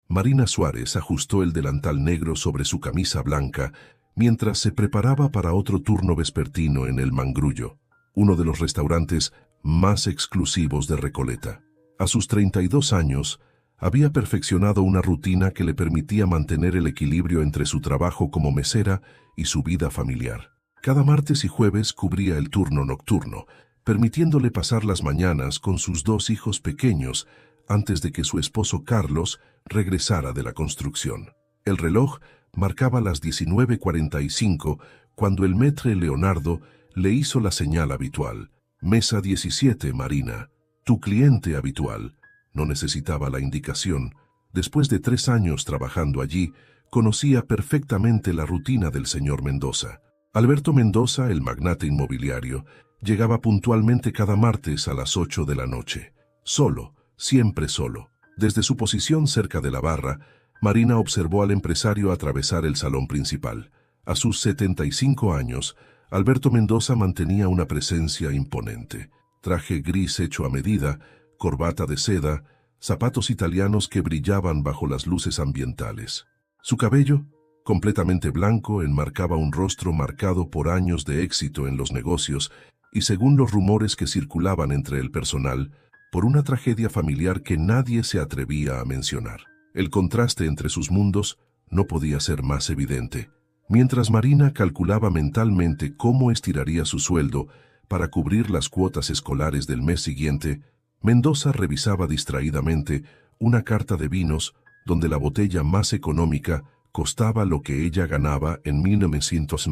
Marina Suárez ajustó el delantal negro sobre su camisa blanca mientras se preparaba para otro turno vespertino en el Mangrullo, uno de los restaurantes más exclusivos de Recoleta. A sus 32 años, había perfeccionado una rutina que le permitía mantener el equilibrio entre su trabajo como mesera y su vida familiar. Cada martes y jueves cubría el turno nocturno, permitiéndole pasar las mañanas con sus dos hijos pequeños antes de que su esposo Carlos regresara de la construcción. El reloj marcaba las 19:45 cuando el maître Leonardo le hizo la señal habitual. Mesa 17, Marina, tu cliente habitual. No necesitaba la indicación. Después de 3 años trabajando allí, conocía perfectamente la rutina del señor Mendoza. Alberto Mendoza, el magnate inmobiliario, llegaba puntualmente cada martes a las 8 de la noche. Solo, siempre solo. Desde su posición cerca de la barra, Marina observó al empresario atravesar el salón principal. A sus 75 años, Alberto Mendoza mantenía una presencia imponente. Traje gris hecho a medida, corbata de seda, zapatos italianos que brillaban bajo las luces ambientales. Su cabello, completamente blanco, enmarcaba un rostro marcado por años de éxito en los negocios y, según los rumores que circulaban entre el personal, por una tragedia familiar que nadie se atrevía a mencionar. El contraste entre sus mundos no podía ser más evidente. Mientras Marina calculaba mentalmente cómo estiraría su sueldo para cubrir las cuotas escolares del mes siguiente, Mendoza revisaba distraídamente una carta de vinos donde la botella más económica costaba lo que ella ganaba en 1900.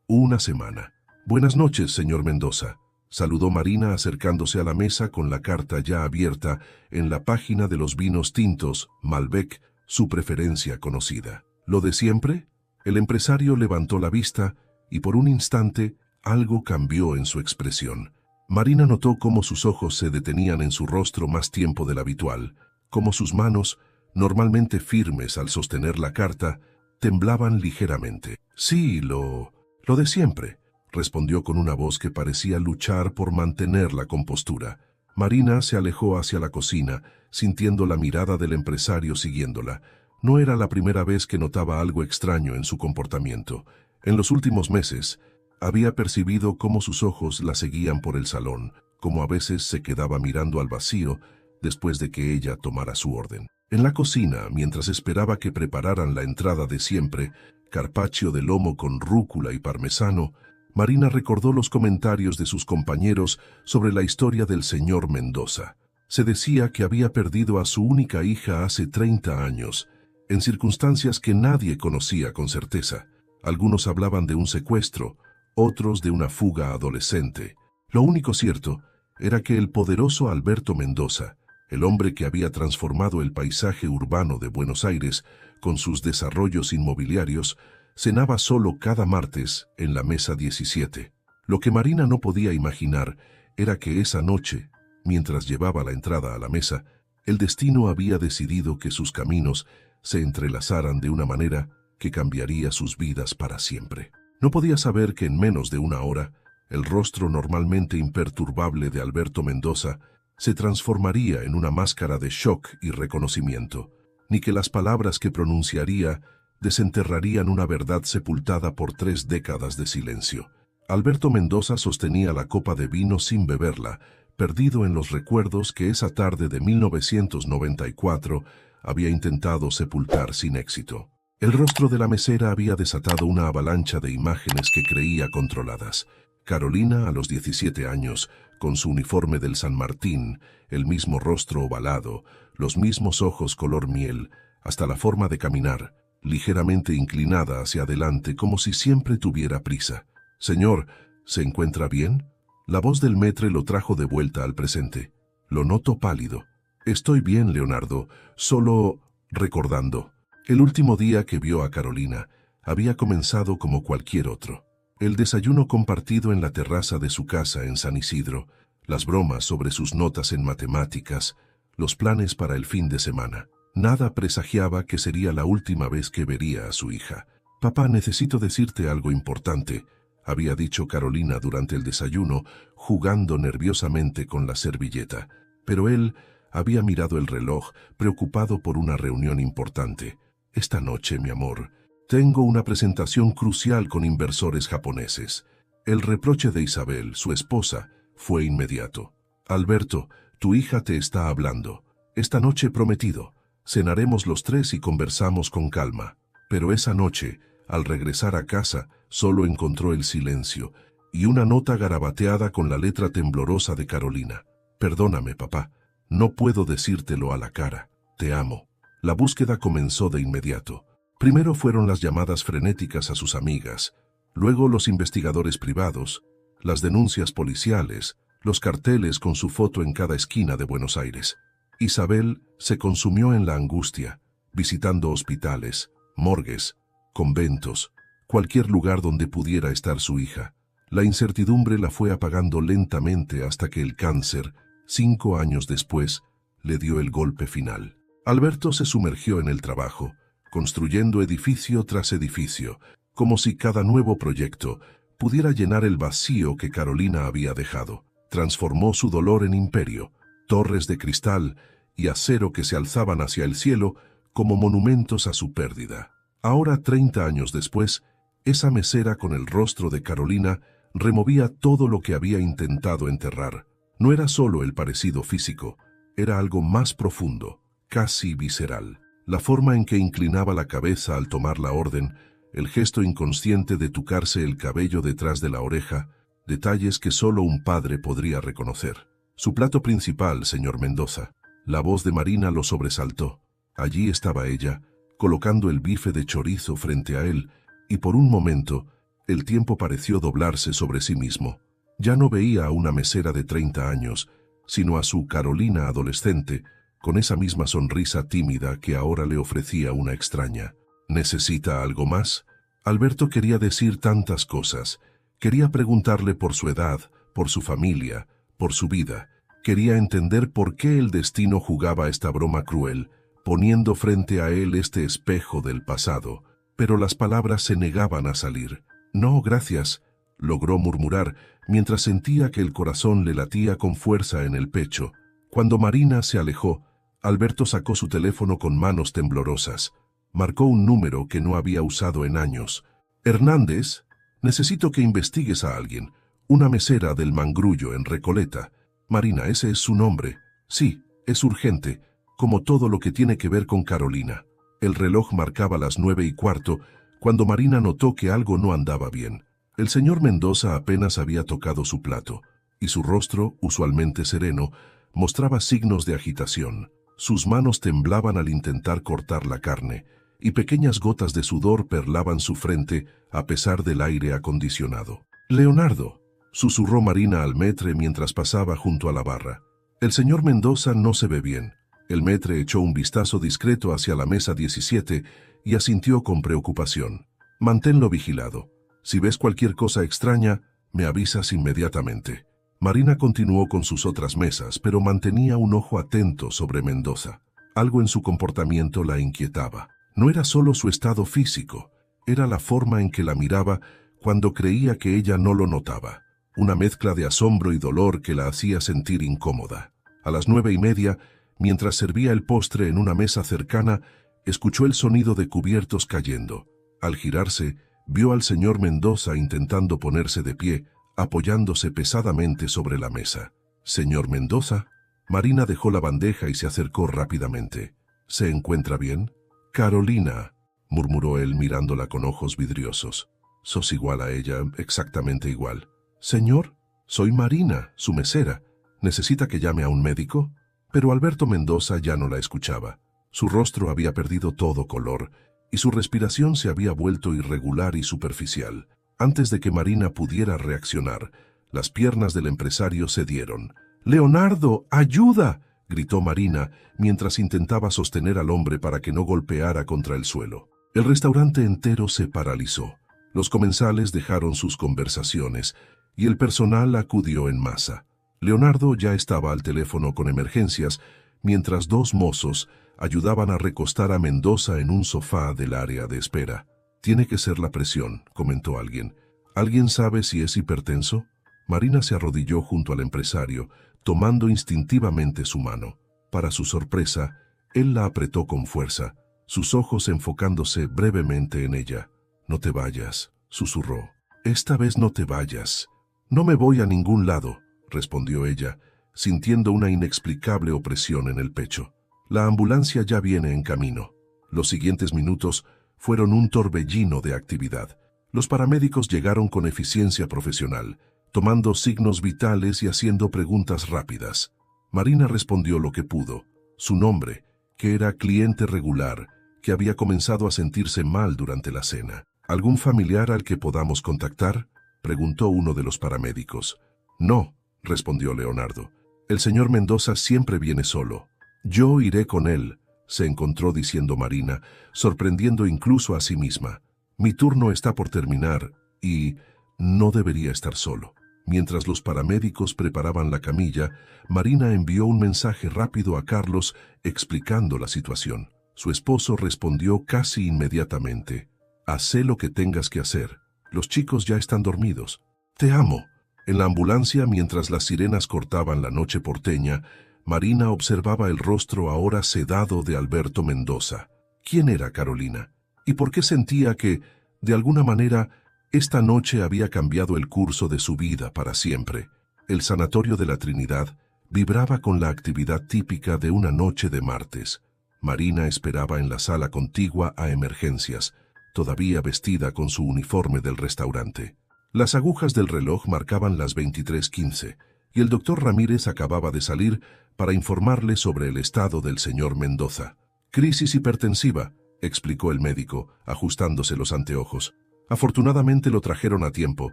Una semana. Buenas noches, señor Mendoza, saludó Marina acercándose a la mesa con la carta ya abierta en la página de los vinos tintos, Malbec, su preferencia conocida. ¿Lo de siempre? El empresario levantó la vista y por un instante algo cambió en su expresión. Marina notó cómo sus ojos se detenían en su rostro más tiempo del habitual, cómo sus manos, normalmente firmes al sostener la carta, temblaban ligeramente. Sí, lo de siempre, respondió con una voz que parecía luchar por mantener la compostura. Marina se alejó hacia la cocina, sintiendo la mirada del empresario siguiéndola. No era la primera vez que notaba algo extraño en su comportamiento. En los últimos meses, había percibido cómo sus ojos la seguían por el salón, como a veces se quedaba mirando al vacío después de que ella tomara su orden. En la cocina, mientras esperaba que prepararan la entrada de siempre, carpaccio de lomo con rúcula y parmesano, Marina recordó los comentarios de sus compañeros sobre la historia del señor Mendoza. Se decía que había perdido a su única hija hace 30 años, en circunstancias que nadie conocía con certeza. Algunos hablaban de un secuestro, otros de una fuga adolescente. Lo único cierto era que el poderoso Alberto Mendoza, el hombre que había transformado el paisaje urbano de Buenos Aires con sus desarrollos inmobiliarios, cenaba solo cada martes en la mesa 17. Lo que Marina no podía imaginar era que esa noche, mientras llevaba la entrada a la mesa, el destino había decidido que sus caminos se entrelazaran de una manera que cambiaría sus vidas para siempre. No podía saber que en menos de una hora, el rostro normalmente imperturbable de Alberto Mendoza se transformaría en una máscara de shock y reconocimiento, ni que las palabras que pronunciaría desenterrarían una verdad sepultada por 3 décadas de silencio. Alberto Mendoza sostenía la copa de vino sin beberla, perdido en los recuerdos que esa tarde de 1994 había intentado sepultar sin éxito. El rostro de la mesera había desatado una avalancha de imágenes que creía controladas. Carolina, a los 17 años, con su uniforme del San Martín, el mismo rostro ovalado, los mismos ojos color miel, hasta la forma de caminar, ligeramente inclinada hacia adelante como si siempre tuviera prisa. «Señor, ¿se encuentra bien?» La voz del maître lo trajo de vuelta al presente. Lo noto pálido. «Estoy bien, Leonardo, solo recordando». El último día que vio a Carolina había comenzado como cualquier otro. El desayuno compartido en la terraza de su casa en San Isidro, las bromas sobre sus notas en matemáticas, los planes para el fin de semana. Nada presagiaba que sería la última vez que vería a su hija. «Papá, necesito decirte algo importante», había dicho Carolina durante el desayuno, jugando nerviosamente con la servilleta. Pero él Había mirado el reloj, preocupado por una reunión importante. Esta noche, mi amor, tengo una presentación crucial con inversores japoneses. El reproche de Isabel, su esposa, fue inmediato. Alberto, tu hija te está hablando. Esta noche prometido. Cenaremos los tres y conversamos con calma. Pero esa noche, al regresar a casa, solo encontró el silencio y una nota garabateada con la letra temblorosa de Carolina. Perdóname, papá. No puedo decírtelo a la cara. Te amo. La búsqueda comenzó de inmediato. Primero fueron las llamadas frenéticas a sus amigas, luego los investigadores privados, las denuncias policiales, los carteles con su foto en cada esquina de Buenos Aires. Isabel se consumió en la angustia, visitando hospitales, morgues, conventos, cualquier lugar donde pudiera estar su hija. La incertidumbre la fue apagando lentamente hasta que el cáncer, 5 años después, le dio el golpe final. Alberto se sumergió en el trabajo, construyendo edificio tras edificio, como si cada nuevo proyecto pudiera llenar el vacío que Carolina había dejado. Transformó su dolor en imperio, torres de cristal y acero que se alzaban hacia el cielo como monumentos a su pérdida. Ahora, 30 años después, esa mesera con el rostro de Carolina removía todo lo que había intentado enterrar. No era solo el parecido físico, era algo más profundo, casi visceral. La forma en que inclinaba la cabeza al tomar la orden, el gesto inconsciente de tucarse el cabello detrás de la oreja, detalles que solo un padre podría reconocer. Su plato principal, señor Mendoza. La voz de Marina lo sobresaltó. Allí estaba ella, colocando el bife de chorizo frente a él, y por un momento, el tiempo pareció doblarse sobre sí mismo. Ya no veía a una mesera de 30 años, sino a su Carolina adolescente, con esa misma sonrisa tímida que ahora le ofrecía una extraña. ¿Necesita algo más? Alberto quería decir tantas cosas. Quería preguntarle por su edad, por su familia, por su vida. Quería entender por qué el destino jugaba esta broma cruel, poniendo frente a él este espejo del pasado. Pero las palabras se negaban a salir. No, gracias, logró murmurar, mientras sentía que el corazón le latía con fuerza en el pecho. Cuando Marina se alejó, Alberto sacó su teléfono con manos temblorosas. Marcó un número que no había usado en años. Hernández, necesito que investigues a alguien. Una mesera del Mangrullo en Recoleta. Marina, ese es su nombre. Sí, es urgente, como todo lo que tiene que ver con Carolina. El reloj marcaba las 9:15, cuando Marina notó que algo no andaba bien. El señor Mendoza apenas había tocado su plato, y su rostro, usualmente sereno, mostraba signos de agitación. Sus manos temblaban al intentar cortar la carne, y pequeñas gotas de sudor perlaban su frente a pesar del aire acondicionado. «Leonardo», susurró Marina al maître mientras pasaba junto a la barra. «El señor Mendoza no se ve bien». El maître echó un vistazo discreto hacia la mesa 17 y asintió con preocupación. «Manténlo vigilado. Si ves cualquier cosa extraña, me avisas inmediatamente». Marina continuó con sus otras mesas, pero mantenía un ojo atento sobre Mendoza. Algo en su comportamiento la inquietaba. No era solo su estado físico, era la forma en que la miraba cuando creía que ella no lo notaba. Una mezcla de asombro y dolor que la hacía sentir incómoda. A las 9:30, mientras servía el postre en una mesa cercana, escuchó el sonido de cubiertos cayendo. Al girarse, vio al señor Mendoza intentando ponerse de pie, apoyándose pesadamente sobre la mesa. «Señor Mendoza». Marina dejó la bandeja y se acercó rápidamente. «¿Se encuentra bien?» «Carolina», murmuró él mirándola con ojos vidriosos. «Sos igual a ella, exactamente igual». «Señor, soy Marina, su mesera. ¿Necesita que llame a un médico?» Pero Alberto Mendoza ya no la escuchaba. Su rostro había perdido todo color, y su respiración se había vuelto irregular y superficial. Antes de que Marina pudiera reaccionar, las piernas del empresario cedieron. «¡Leonardo, ayuda!», gritó Marina, mientras intentaba sostener al hombre para que no golpeara contra el suelo. El restaurante entero se paralizó. Los comensales dejaron sus conversaciones, y el personal acudió en masa. Leonardo ya estaba al teléfono con emergencias, mientras 2 mozos ayudaban a recostar a Mendoza en un sofá del área de espera. «Tiene que ser la presión», comentó alguien. «¿Alguien sabe si es hipertenso?» Marina se arrodilló junto al empresario, tomando instintivamente su mano. Para su sorpresa, él la apretó con fuerza, sus ojos enfocándose brevemente en ella. «No te vayas», susurró. «Esta vez no te vayas». «No me voy a ningún lado», respondió ella, sintiendo una inexplicable opresión en el pecho. «La ambulancia ya viene en camino». Los siguientes minutos fueron un torbellino de actividad. Los paramédicos llegaron con eficiencia profesional, tomando signos vitales y haciendo preguntas rápidas. Marina respondió lo que pudo. Su nombre, que era cliente regular, que había comenzado a sentirse mal durante la cena. «¿Algún familiar al que podamos contactar?», preguntó uno de los paramédicos. «No», respondió Leonardo. «El señor Mendoza siempre viene solo». «Yo iré con él», se encontró diciendo Marina, sorprendiendo incluso a sí misma. «Mi turno está por terminar y no debería estar solo». Mientras los paramédicos preparaban la camilla, Marina envió un mensaje rápido a Carlos explicando la situación. Su esposo respondió casi inmediatamente. «Haz lo que tengas que hacer. Los chicos ya están dormidos. Te amo». En la ambulancia, mientras las sirenas cortaban la noche porteña, Marina observaba el rostro ahora sedado de Alberto Mendoza. ¿Quién era Carolina? ¿Y por qué sentía que, de alguna manera, esta noche había cambiado el curso de su vida para siempre? El sanatorio de la Trinidad vibraba con la actividad típica de una noche de martes. Marina esperaba en la sala contigua a emergencias, todavía vestida con su uniforme del restaurante. Las agujas del reloj marcaban las 23:15 y el doctor Ramírez acababa de salir para informarle sobre el estado del señor Mendoza. «Crisis hipertensiva», explicó el médico, ajustándose los anteojos. «Afortunadamente lo trajeron a tiempo.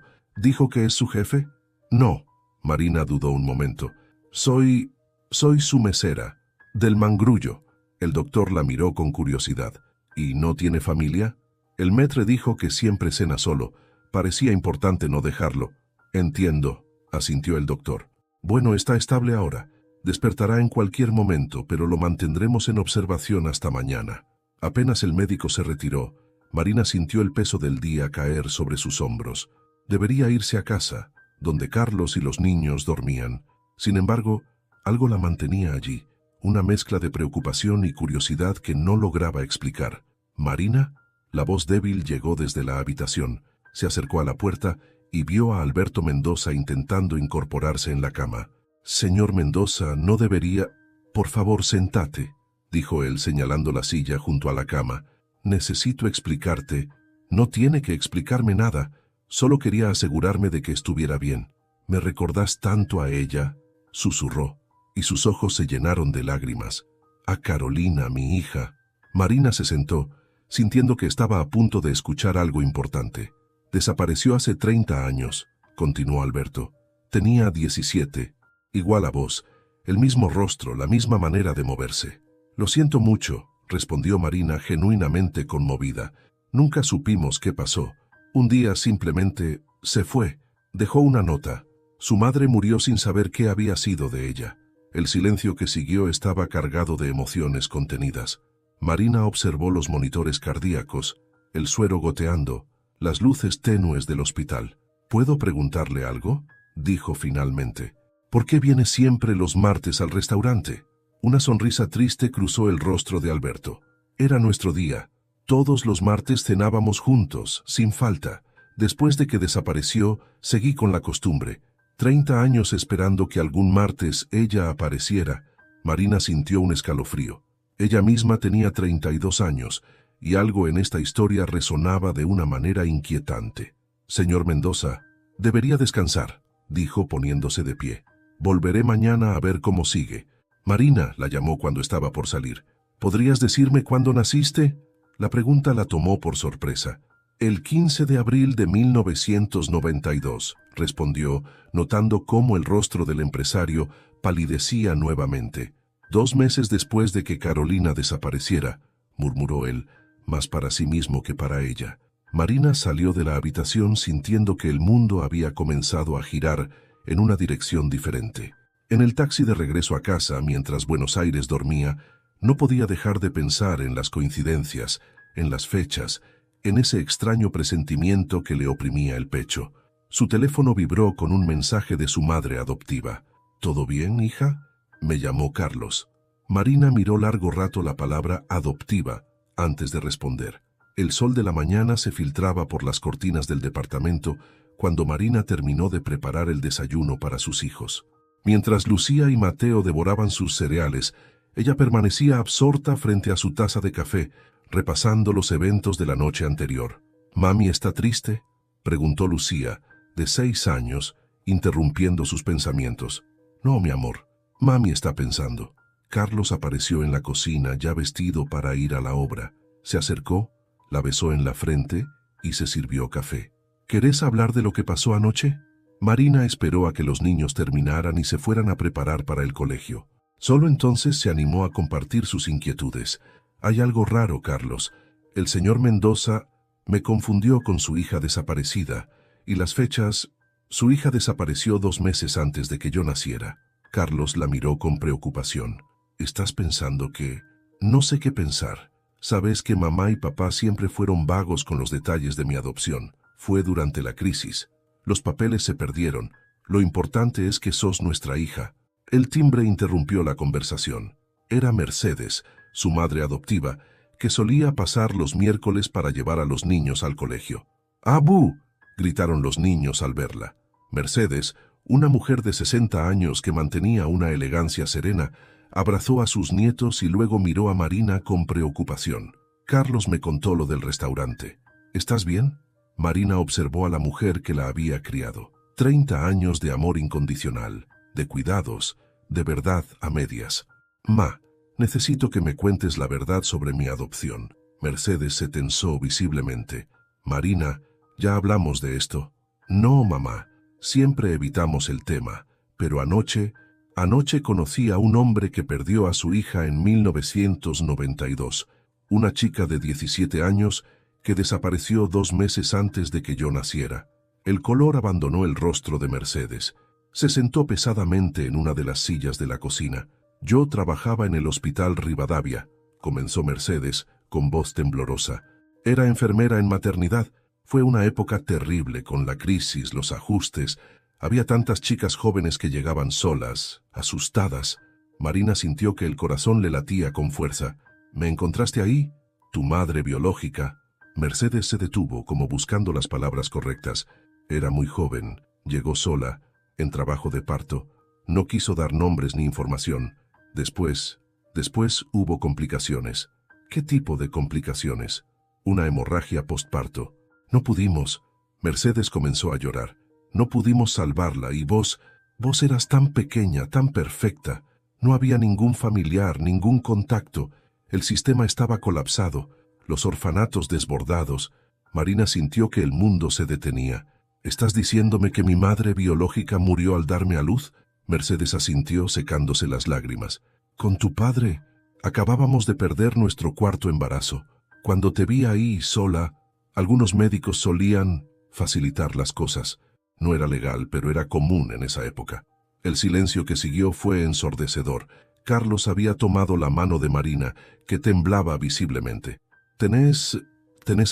¿Dijo que es su jefe?» «No», Marina dudó un momento. Soy su mesera, del Mangrullo». El doctor la miró con curiosidad. «¿Y no tiene familia?» «El maître dijo que siempre cena solo. Parecía importante no dejarlo». «Entiendo», asintió el doctor. «Bueno, está estable ahora. Despertará en cualquier momento, pero lo mantendremos en observación hasta mañana». Apenas el médico se retiró, Marina sintió el peso del día caer sobre sus hombros. Debería irse a casa, donde Carlos y los niños dormían. Sin embargo, algo la mantenía allí, una mezcla de preocupación y curiosidad que no lograba explicar. «¿Marina?». La voz débil llegó desde la habitación. Se acercó a la puerta y vio a Alberto Mendoza intentando incorporarse en la cama. «Señor Mendoza, no debería...». «Por favor, sentate», dijo él señalando la silla junto a la cama. «Necesito explicarte». «No tiene que explicarme nada. Solo quería asegurarme de que estuviera bien». «Me recordás tanto a ella», susurró, y sus ojos se llenaron de lágrimas. «A Carolina, mi hija». Marina se sentó, sintiendo que estaba a punto de escuchar algo importante. «Desapareció hace 30 años», continuó Alberto. «Tenía 17, igual a vos, el mismo rostro, la misma manera de moverse». «Lo siento mucho», respondió Marina genuinamente conmovida. «Nunca supimos qué pasó. Un día simplemente se fue. Dejó una nota. Su madre murió sin saber qué había sido de ella». El silencio que siguió estaba cargado de emociones contenidas. Marina observó los monitores cardíacos, el suero goteando, las luces tenues del hospital. «¿Puedo preguntarle algo?», dijo finalmente. «¿Por qué viene siempre los martes al restaurante?». Una sonrisa triste cruzó el rostro de Alberto. «Era nuestro día. Todos los martes cenábamos juntos, sin falta. Después de que desapareció, seguí con la costumbre. 30 años esperando que algún martes ella apareciera». Marina sintió un escalofrío. Ella misma tenía 32 años, y algo en esta historia resonaba de una manera inquietante. «Señor Mendoza, debería descansar», dijo poniéndose de pie. «Volveré mañana a ver cómo sigue». «Marina», la llamó cuando estaba por salir. «¿Podrías decirme cuándo naciste?». La pregunta la tomó por sorpresa. «El 15 de abril de 1992», respondió, notando cómo el rostro del empresario palidecía nuevamente. «2 meses después de que Carolina desapareciera», murmuró él, más para sí mismo que para ella. Marina salió de la habitación sintiendo que el mundo había comenzado a girar en una dirección diferente. En el taxi de regreso a casa, mientras Buenos Aires dormía, no podía dejar de pensar en las coincidencias, en las fechas, en ese extraño presentimiento que le oprimía el pecho. Su teléfono vibró con un mensaje de su madre adoptiva. «¿Todo bien, hija?», me llamó Carlos. Marina miró largo rato la palabra adoptiva antes de responder. El sol de la mañana se filtraba por las cortinas del departamento cuando Marina terminó de preparar el desayuno para sus hijos. Mientras Lucía y Mateo devoraban sus cereales, ella permanecía absorta frente a su taza de café, repasando los eventos de la noche anterior. «¿Mami está triste?», preguntó Lucía, de 6 años, interrumpiendo sus pensamientos. «No, mi amor, mami está pensando». Carlos apareció en la cocina ya vestido para ir a la obra. Se acercó, la besó en la frente y se sirvió café. «¿Querés hablar de lo que pasó anoche?». Marina esperó a que los niños terminaran y se fueran a preparar para el colegio. Solo entonces se animó a compartir sus inquietudes. «Hay algo raro, Carlos. El señor Mendoza me confundió con su hija desaparecida, y las fechas... Su hija desapareció 2 meses antes de que yo naciera». Carlos la miró con preocupación. «¿Estás pensando que...?» «No sé qué pensar. Sabes que mamá y papá siempre fueron vagos con los detalles de mi adopción. Fue durante la crisis. Los papeles se perdieron. Lo importante es que sos nuestra hija». El timbre interrumpió la conversación. Era Mercedes, su madre adoptiva, que solía pasar los miércoles para llevar a los niños al colegio. «¡Abú!», gritaron los niños al verla. Mercedes, una mujer de 60 años que mantenía una elegancia serena, abrazó a sus nietos y luego miró a Marina con preocupación. «Carlos me contó lo del restaurante. ¿Estás bien?». Marina observó a la mujer que la había criado. 30 años de amor incondicional, de cuidados, de verdad a medias. «Ma, necesito que me cuentes la verdad sobre mi adopción». Mercedes se tensó visiblemente. «Marina, ya hablamos de esto». «No, mamá, siempre evitamos el tema, pero anoche conocí a un hombre que perdió a su hija en 1992, una chica de 17 años que desapareció 2 meses antes de que yo naciera». El color abandonó el rostro de Mercedes. Se sentó pesadamente en una de las sillas de la cocina. «Yo trabajaba en el Hospital Rivadavia», comenzó Mercedes, con voz temblorosa. «Era enfermera en maternidad. Fue una época terrible con la crisis, los ajustes. Había tantas chicas jóvenes que llegaban solas, asustadas». Marina sintió que el corazón le latía con fuerza. «¿Me encontraste ahí? ¿Tu madre biológica?». Mercedes se detuvo, como buscando las palabras correctas. Era muy joven, llegó sola, en trabajo de parto. No quiso dar nombres ni información. Después hubo complicaciones. ¿Qué tipo de complicaciones? Una hemorragia postparto. No pudimos. Mercedes comenzó a llorar. No pudimos salvarla y vos eras tan pequeña, tan perfecta. No había ningún familiar, ningún contacto. El sistema estaba colapsado, los orfanatos desbordados. Marina sintió que el mundo se detenía. ¿Estás diciéndome que mi madre biológica murió al darme a luz? Mercedes asintió, secándose las lágrimas. «Con tu padre. Acabábamos de perder nuestro 4.º embarazo. Cuando te vi ahí, sola, algunos médicos solían facilitar las cosas. No era legal, pero era común en esa época». El silencio que siguió fue ensordecedor. Carlos había tomado la mano de Marina, que temblaba visiblemente. ¿Tenés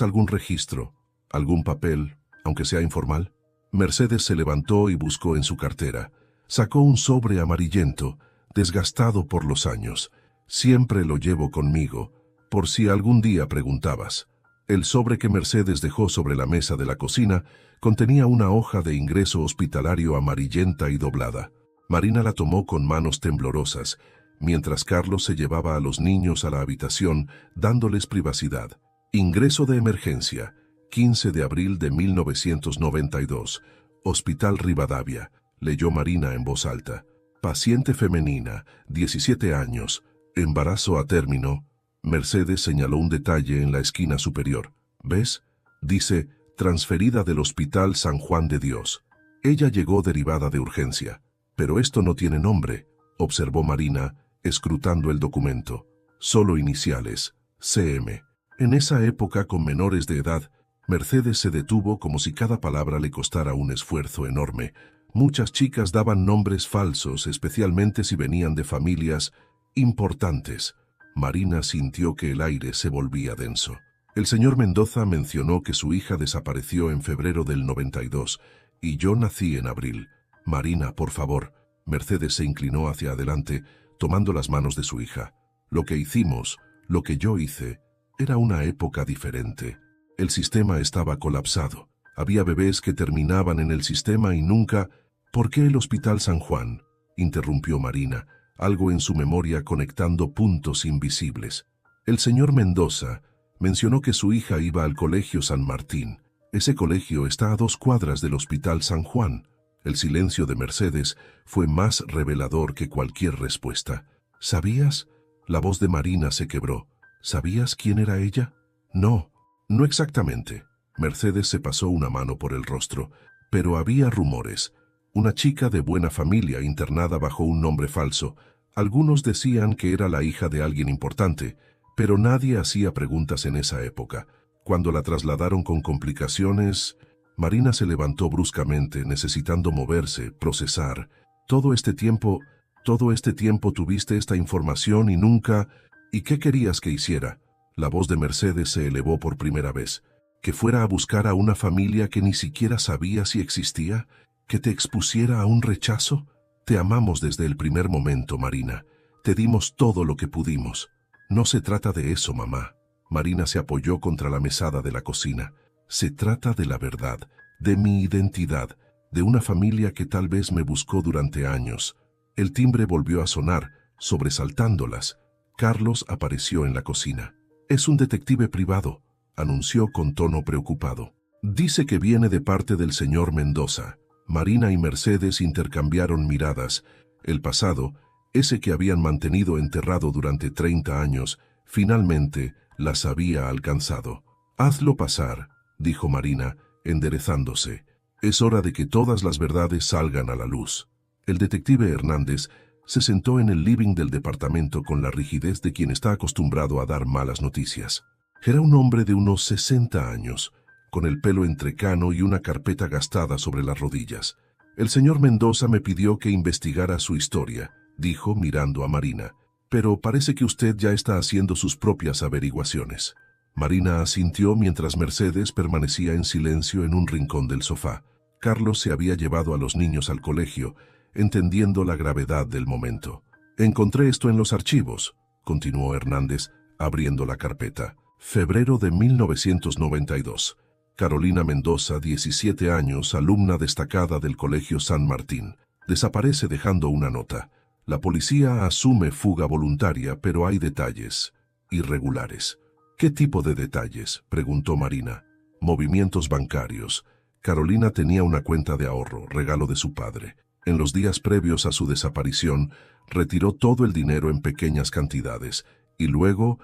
algún registro, algún papel, aunque sea informal?» Mercedes se levantó y buscó en su cartera. Sacó un sobre amarillento, desgastado por los años. «Siempre lo llevo conmigo, por si algún día preguntabas». El sobre que Mercedes dejó sobre la mesa de la cocina contenía una hoja de ingreso hospitalario amarillenta y doblada. Marina la tomó con manos temblorosas, mientras Carlos se llevaba a los niños a la habitación, dándoles privacidad. «Ingreso de emergencia, 15 de abril de 1992, Hospital Rivadavia», leyó Marina en voz alta. «Paciente femenina, 17 años, embarazo a término». Mercedes señaló un detalle en la esquina superior. «¿Ves? Dice, transferida del Hospital San Juan de Dios. Ella llegó derivada de urgencia». «Pero esto no tiene nombre», observó Marina, escrutando el documento. «Solo iniciales, CM». En esa época, con menores de edad, Mercedes se detuvo como si cada palabra le costara un esfuerzo enorme. Muchas chicas daban nombres falsos, especialmente si venían de familias importantes. Marina sintió que el aire se volvía denso. «El señor Mendoza mencionó que su hija desapareció en febrero del 92 y yo nací en abril. Marina, por favor». Mercedes se inclinó hacia adelante, tomando las manos de su hija. Lo que hicimos, lo que yo hice, era una época diferente. El sistema estaba colapsado. Había bebés que terminaban en el sistema y nunca... ¿Por qué el Hospital San Juan?, interrumpió Marina, algo en su memoria conectando puntos invisibles. El señor Mendoza mencionó que su hija iba al Colegio San Martín. Ese colegio está a 2 cuadras del Hospital San Juan. El silencio de Mercedes fue más revelador que cualquier respuesta. ¿Sabías? La voz de Marina se quebró. ¿Sabías quién era ella? No, no exactamente. Mercedes se pasó una mano por el rostro, pero había rumores. Una chica de buena familia internada bajo un nombre falso. Algunos decían que era la hija de alguien importante, pero nadie hacía preguntas en esa época. Cuando la trasladaron con complicaciones, Marina se levantó bruscamente, necesitando moverse, procesar. Todo este tiempo tuviste esta información y nunca... ¿Y qué querías que hiciera? La voz de Mercedes se elevó por primera vez. ¿Que fuera a buscar a una familia que ni siquiera sabía si existía? ¿Que te expusiera a un rechazo? Te amamos desde el primer momento, Marina. Te dimos todo lo que pudimos. No se trata de eso, mamá. Marina se apoyó contra la mesada de la cocina. Se trata de la verdad, de mi identidad, de una familia que tal vez me buscó durante años. El timbre volvió a sonar, sobresaltándolas. Carlos apareció en la cocina. «Es un detective privado», anunció con tono preocupado. «Dice que viene de parte del señor Mendoza». Marina y Mercedes intercambiaron miradas. El pasado, ese que habían mantenido enterrado durante 30 años, finalmente las había alcanzado. «Hazlo pasar», dijo Marina, enderezándose. «Es hora de que todas las verdades salgan a la luz». El detective Hernández se sentó en el living del departamento con la rigidez de quien está acostumbrado a dar malas noticias. Era un hombre de unos 60 años, con el pelo entrecano y una carpeta gastada sobre las rodillas. «El señor Mendoza me pidió que investigara su historia», dijo mirando a Marina. «Pero parece que usted ya está haciendo sus propias averiguaciones». Marina asintió mientras Mercedes permanecía en silencio en un rincón del sofá. Carlos se había llevado a los niños al colegio, entendiendo la gravedad del momento. «Encontré esto en los archivos», continuó Hernández, abriendo la carpeta. «Febrero de 1992. Carolina Mendoza, 17 años, alumna destacada del Colegio San Martín. Desaparece dejando una nota. La policía asume fuga voluntaria, pero hay detalles irregulares». «¿Qué tipo de detalles?», preguntó Marina. «Movimientos bancarios. Carolina tenía una cuenta de ahorro, regalo de su padre. En los días previos a su desaparición, retiró todo el dinero en pequeñas cantidades, y luego,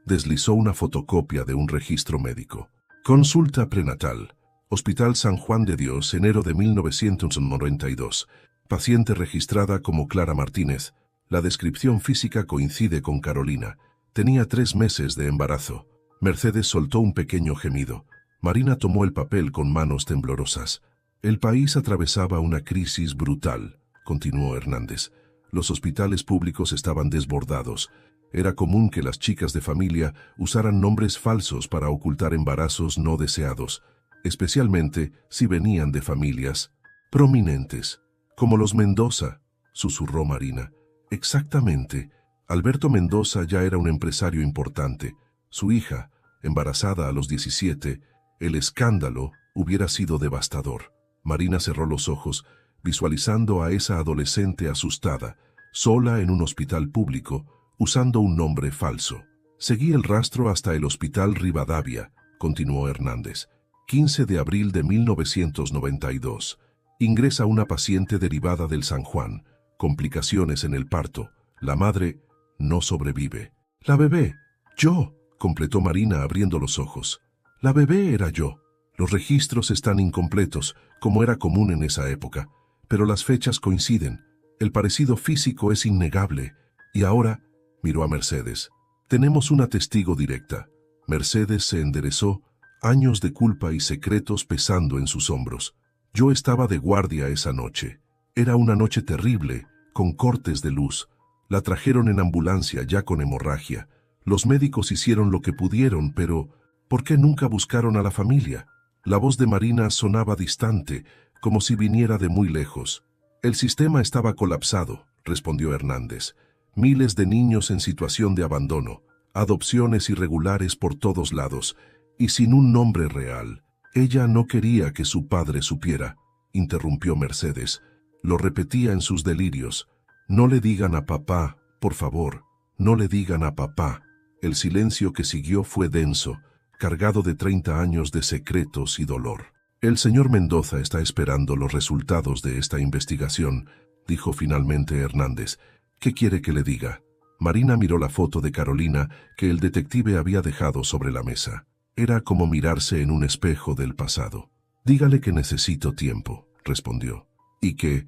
deslizó una fotocopia de un registro médico. Consulta prenatal. Hospital San Juan de Dios, enero de 1992. Paciente registrada como Clara Martínez. La descripción física coincide con Carolina. Tenía 3 meses de embarazo». Mercedes soltó un pequeño gemido. Marina tomó el papel con manos temblorosas. «El país atravesaba una crisis brutal», continuó Hernández. «Los hospitales públicos estaban desbordados. Era común que las chicas de familia usaran nombres falsos para ocultar embarazos no deseados, especialmente si venían de familias prominentes, como los Mendoza», susurró Marina. «Exactamente. Alberto Mendoza ya era un empresario importante. Su hija, embarazada a los 17, el escándalo hubiera sido devastador». Marina cerró los ojos, visualizando a esa adolescente asustada, sola en un hospital público, usando un nombre falso. «Seguí el rastro hasta el Hospital Rivadavia», continuó Hernández. 15 de abril de 1992. Ingresa una paciente derivada del San Juan. Complicaciones en el parto. La madre no sobrevive. «La bebé, yo», completó Marina abriendo los ojos. «La bebé era yo. Los registros están incompletos, como era común en esa época, pero las fechas coinciden. El parecido físico es innegable. Y ahora», miró a Mercedes, «tenemos una testigo directa». Mercedes se enderezó, años de culpa y secretos pesando en sus hombros. «Yo estaba de guardia esa noche. Era una noche terrible, con cortes de luz. La trajeron en ambulancia ya con hemorragia. Los médicos hicieron lo que pudieron, pero ¿por qué nunca buscaron a la familia?». La voz de Marina sonaba distante, como si viniera de muy lejos. «El sistema estaba colapsado», respondió Hernández. Miles de niños en situación de abandono, adopciones irregulares por todos lados, y sin un nombre real. Ella no quería que su padre supiera, interrumpió Mercedes. Lo repetía en sus delirios. No le digan a papá, por favor, no le digan a papá. El silencio que siguió fue denso, cargado de 30 años de secretos y dolor. El señor Mendoza está esperando los resultados de esta investigación, dijo finalmente Hernández. ¿Qué quiere que le diga? Marina miró la foto de Carolina que el detective había dejado sobre la mesa. Era como mirarse en un espejo del pasado. Dígale que necesito tiempo, respondió, y que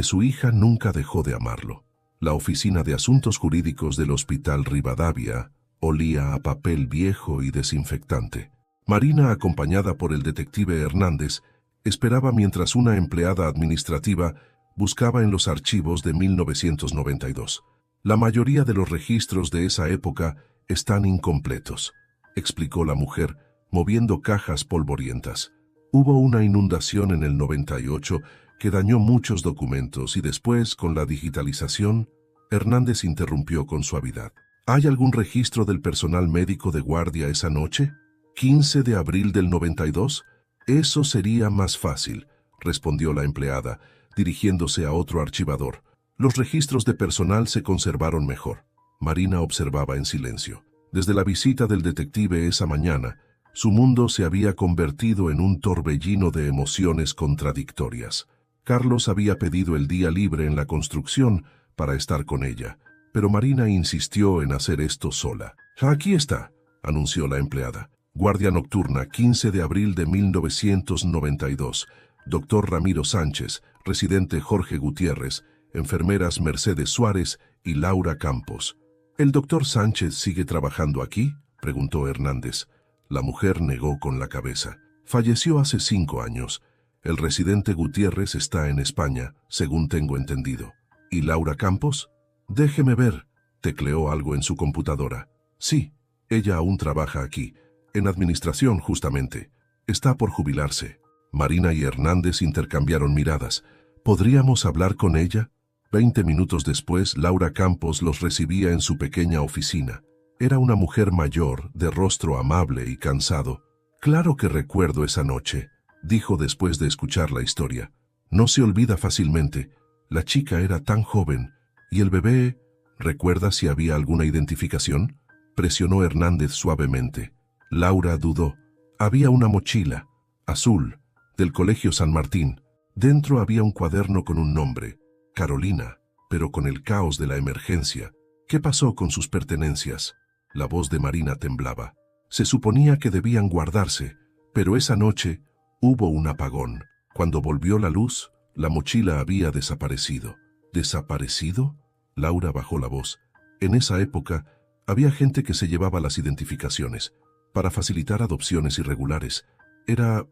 su hija nunca dejó de amarlo. La oficina de asuntos jurídicos del Hospital Rivadavia olía a papel viejo y desinfectante. Marina, acompañada por el detective Hernández, esperaba mientras una empleada administrativa buscaba en los archivos de 1992. La mayoría de los registros de esa época están incompletos, explicó la mujer, moviendo cajas polvorientas. Hubo una inundación en el 98 que dañó muchos documentos y después, con la digitalización, Hernández interrumpió con suavidad. ¿Hay algún registro del personal médico de guardia esa noche? ¿15 de abril del 92? Eso sería más fácil, respondió la empleada, dirigiéndose a otro archivador. Los registros de personal se conservaron mejor. Marina observaba en silencio. Desde la visita del detective esa mañana, su mundo se había convertido en un torbellino de emociones contradictorias. Carlos había pedido el día libre en la construcción para estar con ella, pero Marina insistió en hacer esto sola. «Aquí está», anunció la empleada. «Guardia nocturna, 15 de abril de 1992. Doctor Ramiro Sánchez, residente Jorge Gutiérrez, enfermeras Mercedes Suárez y Laura Campos». «¿El doctor Sánchez sigue trabajando aquí?», preguntó Hernández. La mujer negó con la cabeza. «Falleció hace 5 años. El residente Gutiérrez está en España, según tengo entendido». «¿Y Laura Campos?». «Déjeme ver», tecleó algo en su computadora. «Sí, ella aún trabaja aquí, en administración justamente. Está por jubilarse». Marina y Hernández intercambiaron miradas. «¿Podríamos hablar con ella?». 20 minutos después, Laura Campos los recibía en su pequeña oficina. Era una mujer mayor, de rostro amable y cansado. «Claro que recuerdo esa noche», dijo después de escuchar la historia. «No se olvida fácilmente. La chica era tan joven. ¿Y el bebé? ¿Recuerda si había alguna identificación?», presionó Hernández suavemente. Laura dudó. «Había una mochila, azul, del Colegio San Martín. Dentro había un cuaderno con un nombre, Carolina, pero con el caos de la emergencia. ¿Qué pasó con sus pertenencias?». La voz de Marina temblaba. «Se suponía que debían guardarse, pero esa noche hubo un apagón. Cuando volvió la luz, la mochila había desaparecido». «¿Desaparecido?». Laura bajó la voz. «En esa época había gente que se llevaba las identificaciones para facilitar adopciones irregulares. Era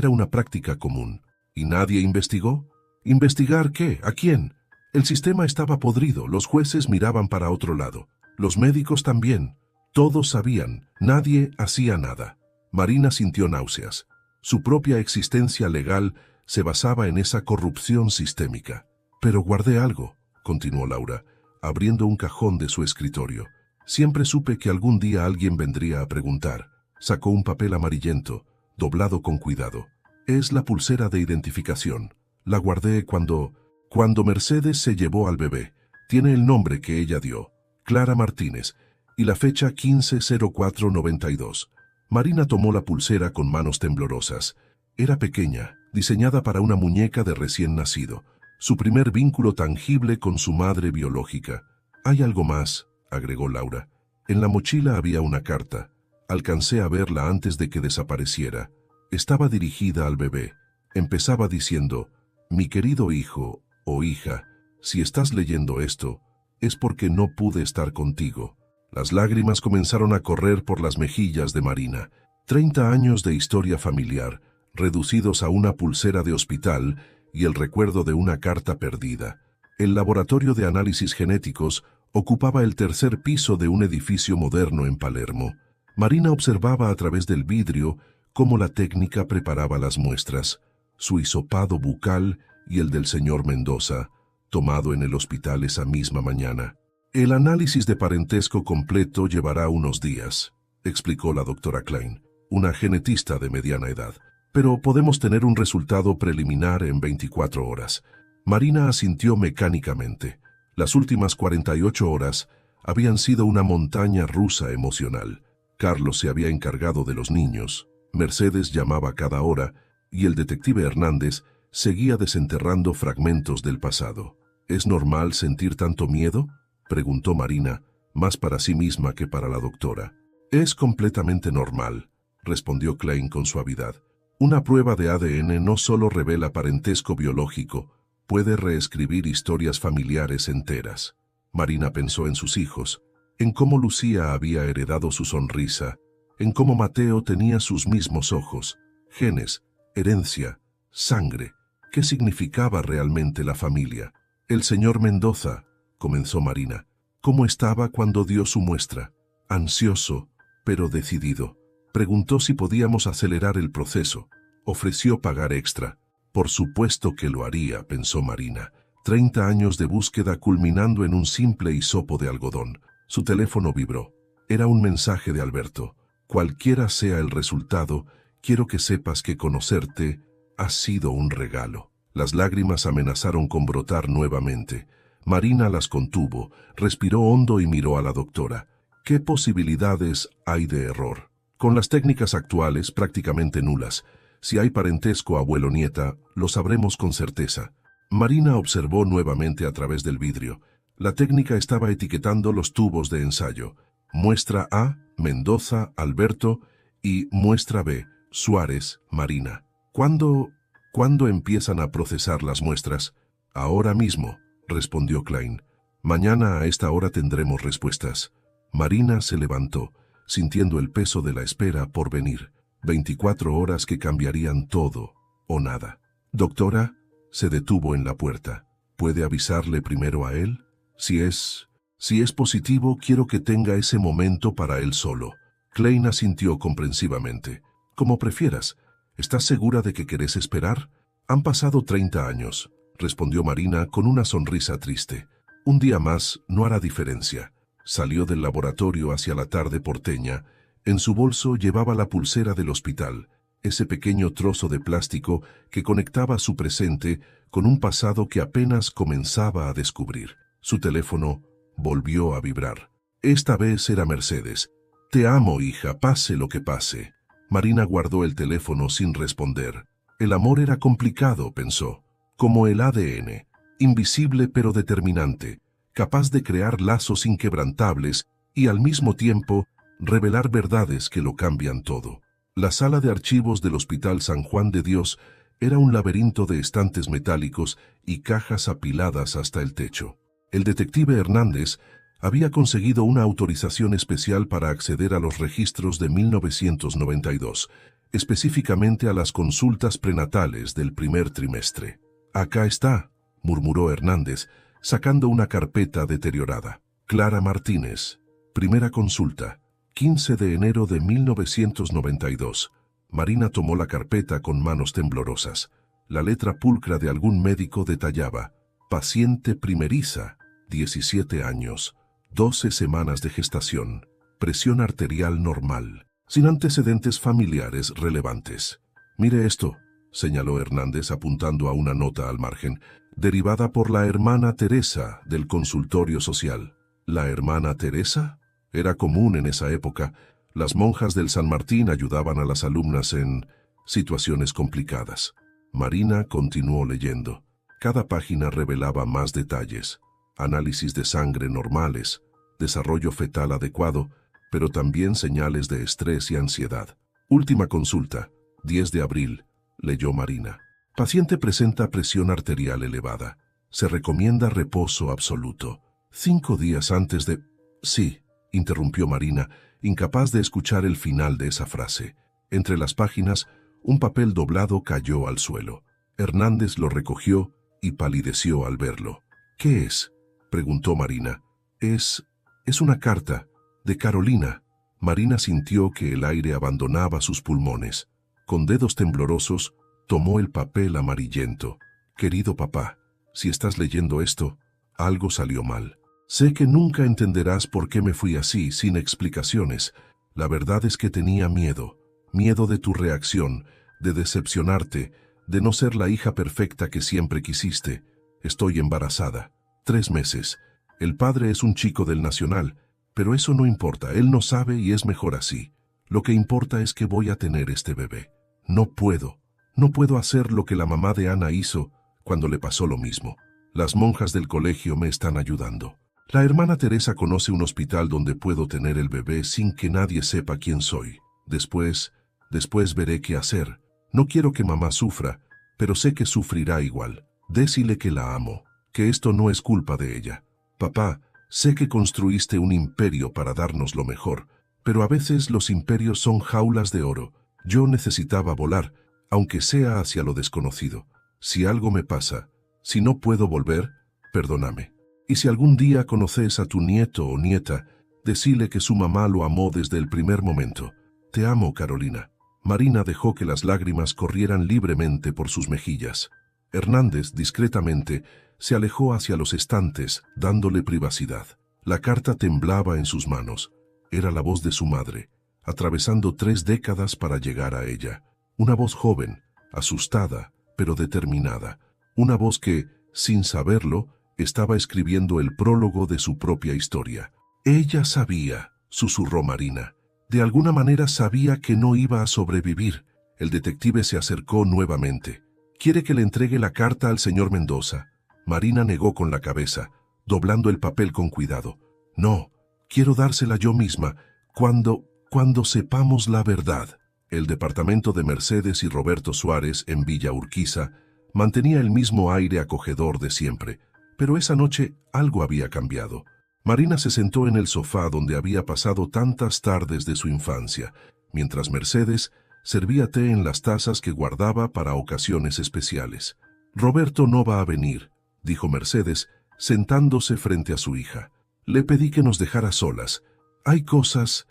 una práctica común». «¿Y nadie investigó?». «¿Investigar qué? ¿A quién?». El sistema estaba podrido, los jueces miraban para otro lado. Los médicos también. Todos sabían, nadie hacía nada». Marina sintió náuseas. Su propia existencia legal se basaba en esa corrupción sistémica. «Pero guardé algo», continuó Laura, abriendo un cajón de su escritorio. «Siempre supe que algún día alguien vendría a preguntar». Sacó un papel amarillento, doblado con cuidado. «Es la pulsera de identificación. La guardé cuando Mercedes se llevó al bebé. Tiene el nombre que ella dio, Clara Martínez, y la fecha 15/04/92. Marina tomó la pulsera con manos temblorosas. Era pequeña, diseñada para una muñeca de recién nacido. Su primer vínculo tangible con su madre biológica. «Hay algo más», agregó Laura. «En la mochila había una carta. Alcancé a verla antes de que desapareciera. Estaba dirigida al bebé. Empezaba diciendo: mi querido hijo o hija, si estás leyendo esto, es porque no pude estar contigo». Las lágrimas comenzaron a correr por las mejillas de Marina. 30 años de historia familiar, reducidos a una pulsera de hospital y el recuerdo de una carta perdida. El laboratorio de análisis genéticos ocupaba el tercer piso de un edificio moderno en Palermo. Marina observaba a través del vidrio cómo la técnica preparaba las muestras. Su hisopado bucal y el del señor Mendoza, tomado en el hospital esa misma mañana. El análisis de parentesco completo llevará unos días, explicó la doctora Klein, una genetista de mediana edad. Pero podemos tener un resultado preliminar en 24 horas. Marina asintió mecánicamente. Las últimas 48 horas habían sido una montaña rusa emocional. Carlos se había encargado de los niños, Mercedes llamaba cada hora y el detective Hernández seguía desenterrando fragmentos del pasado. ¿Es normal sentir tanto miedo?, preguntó Marina, más para sí misma que para la doctora. Es completamente normal, respondió Klein con suavidad. Una prueba de ADN no solo revela parentesco biológico, puede reescribir historias familiares enteras. Marina pensó en sus hijos, en cómo Lucía había heredado su sonrisa, en cómo Mateo tenía sus mismos ojos, genes, herencia, sangre. ¿Qué significaba realmente la familia? El señor Mendoza, comenzó Marina, ¿cómo estaba cuando dio su muestra? Ansioso, pero decidido. Preguntó si podíamos acelerar el proceso. Ofreció pagar extra. Por supuesto que lo haría, pensó Marina. 30 años de búsqueda culminando en un simple hisopo de algodón. Su teléfono vibró. Era un mensaje de Alberto. Cualquiera sea el resultado, quiero que sepas que conocerte ha sido un regalo. Las lágrimas amenazaron con brotar nuevamente. Marina las contuvo, respiró hondo y miró a la doctora. ¿Qué posibilidades hay de error? Con las técnicas actuales, prácticamente nulas. Si hay parentesco abuelo-nieta, lo sabremos con certeza. Marina observó nuevamente a través del vidrio. La técnica estaba etiquetando los tubos de ensayo. Muestra A, Mendoza, Alberto, y muestra B, Suárez, Marina. ¿Cuándo empiezan a procesar las muestras? Ahora mismo, respondió Klein. Mañana a esta hora tendremos respuestas. Marina se levantó, sintiendo el peso de la espera por venir. 24 horas que cambiarían todo, o nada. Doctora, se detuvo en la puerta. ¿Puede avisarle primero a él? Si es positivo, quiero que tenga ese momento para él solo. Klein asintió comprensivamente. Como prefieras. ¿Estás segura de que querés esperar? Han pasado 30 años, respondió Marina con una sonrisa triste. Un día más no hará diferencia. Salió del laboratorio hacia la tarde porteña. En su bolso llevaba la pulsera del hospital, ese pequeño trozo de plástico que conectaba su presente con un pasado que apenas comenzaba a descubrir. Su teléfono volvió a vibrar. Esta vez era Mercedes. «Te amo, hija, pase lo que pase». Marina guardó el teléfono sin responder. El amor era complicado, pensó, como el ADN, invisible pero determinante, capaz de crear lazos inquebrantables y al mismo tiempo revelar verdades que lo cambian todo. La sala de archivos del Hospital San Juan de Dios era un laberinto de estantes metálicos y cajas apiladas hasta el techo. El detective Hernández había conseguido una autorización especial para acceder a los registros de 1992, específicamente a las consultas prenatales del primer trimestre. «Acá está», murmuró Hernández, sacando una carpeta deteriorada. «Clara Martínez, primera consulta, 15 de enero de 1992. Marina tomó la carpeta con manos temblorosas. La letra pulcra de algún médico detallaba: paciente primeriza, 17 años, 12 semanas de gestación, presión arterial normal, sin antecedentes familiares relevantes. «Mire esto», señaló Hernández apuntando a una nota al margen, derivada por la hermana Teresa del consultorio social. ¿La hermana Teresa? Era común en esa época. Las monjas del San Martín ayudaban a las alumnas en situaciones complicadas. Marina continuó leyendo. Cada página revelaba más detalles. Análisis de sangre normales, desarrollo fetal adecuado, pero también señales de estrés y ansiedad. Última consulta, 10 de abril, leyó Marina. Paciente presenta presión arterial elevada. Se recomienda reposo absoluto. 5 días antes de... Sí, interrumpió Marina, incapaz de escuchar el final de esa frase. Entre las páginas, un papel doblado cayó al suelo. Hernández lo recogió y palideció al verlo. «¿Qué es?», preguntó Marina. Es una carta, de Carolina». Marina sintió que el aire abandonaba sus pulmones. Con dedos temblorosos, tomó el papel amarillento. «Querido papá, si estás leyendo esto, algo salió mal. Sé que nunca entenderás por qué me fui así, sin explicaciones. La verdad es que tenía miedo. Miedo de tu reacción, de decepcionarte, de no ser la hija perfecta que siempre quisiste. Estoy embarazada. 3 meses. El padre es un chico del Nacional, pero eso no importa, él no sabe y es mejor así. Lo que importa es que voy a tener este bebé. No puedo hacer lo que la mamá de Ana hizo cuando le pasó lo mismo. Las monjas del colegio me están ayudando. La hermana Teresa conoce un hospital donde puedo tener el bebé sin que nadie sepa quién soy. Después veré qué hacer. No quiero que mamá sufra, pero sé que sufrirá igual. Decile que la amo, que esto no es culpa de ella. Papá, sé que construiste un imperio para darnos lo mejor, pero a veces los imperios son jaulas de oro. Yo necesitaba volar, aunque sea hacia lo desconocido. Si algo me pasa, si no puedo volver, perdóname. Y si algún día conoces a tu nieto o nieta, decile que su mamá lo amó desde el primer momento. Te amo, Carolina. Marina dejó que las lágrimas corrieran libremente por sus mejillas. Hernández, discretamente, se alejó hacia los estantes, dándole privacidad. La carta temblaba en sus manos. Era la voz de su madre, atravesando 3 décadas para llegar a ella. Una voz joven, asustada, pero determinada. Una voz que, sin saberlo, estaba escribiendo el prólogo de su propia historia. Ella sabía, susurró Marina. De alguna manera sabía que no iba a sobrevivir. El detective se acercó nuevamente. «¿Quiere que le entregue la carta al señor Mendoza?» Marina negó con la cabeza, doblando el papel con cuidado. «No, quiero dársela yo misma, cuando sepamos la verdad». El departamento de Mercedes y Roberto Suárez en Villa Urquiza mantenía el mismo aire acogedor de siempre, pero esa noche algo había cambiado. Marina se sentó en el sofá donde había pasado tantas tardes de su infancia, mientras Mercedes servía té en las tazas que guardaba para ocasiones especiales. «Roberto no va a venir», dijo Mercedes, sentándose frente a su hija. «Le pedí que nos dejara solas. Hay cosas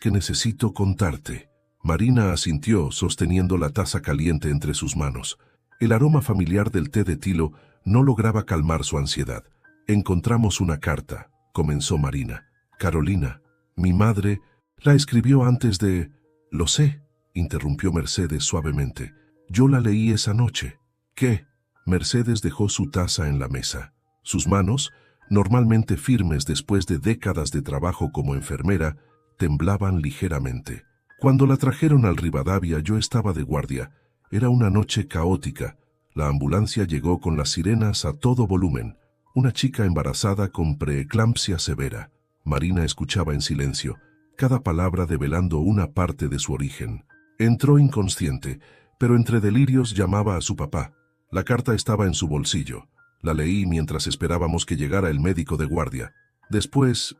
que necesito contarte». Marina asintió, sosteniendo la taza caliente entre sus manos. El aroma familiar del té de tilo no lograba calmar su ansiedad. «Encontramos una carta», comenzó Marina. «Carolina, mi madre, la escribió antes de...» «Lo sé», interrumpió Mercedes suavemente. «Yo la leí esa noche». «¿Qué?» Mercedes dejó su taza en la mesa. Sus manos, normalmente firmes después de décadas de trabajo como enfermera, temblaban ligeramente. «Cuando la trajeron al Rivadavia yo estaba de guardia. Era una noche caótica. La ambulancia llegó con las sirenas a todo volumen. Una chica embarazada con preeclampsia severa». Marina escuchaba en silencio, cada palabra develando una parte de su origen. Entró inconsciente, pero entre delirios llamaba a su papá. La carta estaba en su bolsillo. La leí mientras esperábamos que llegara el médico de guardia. Después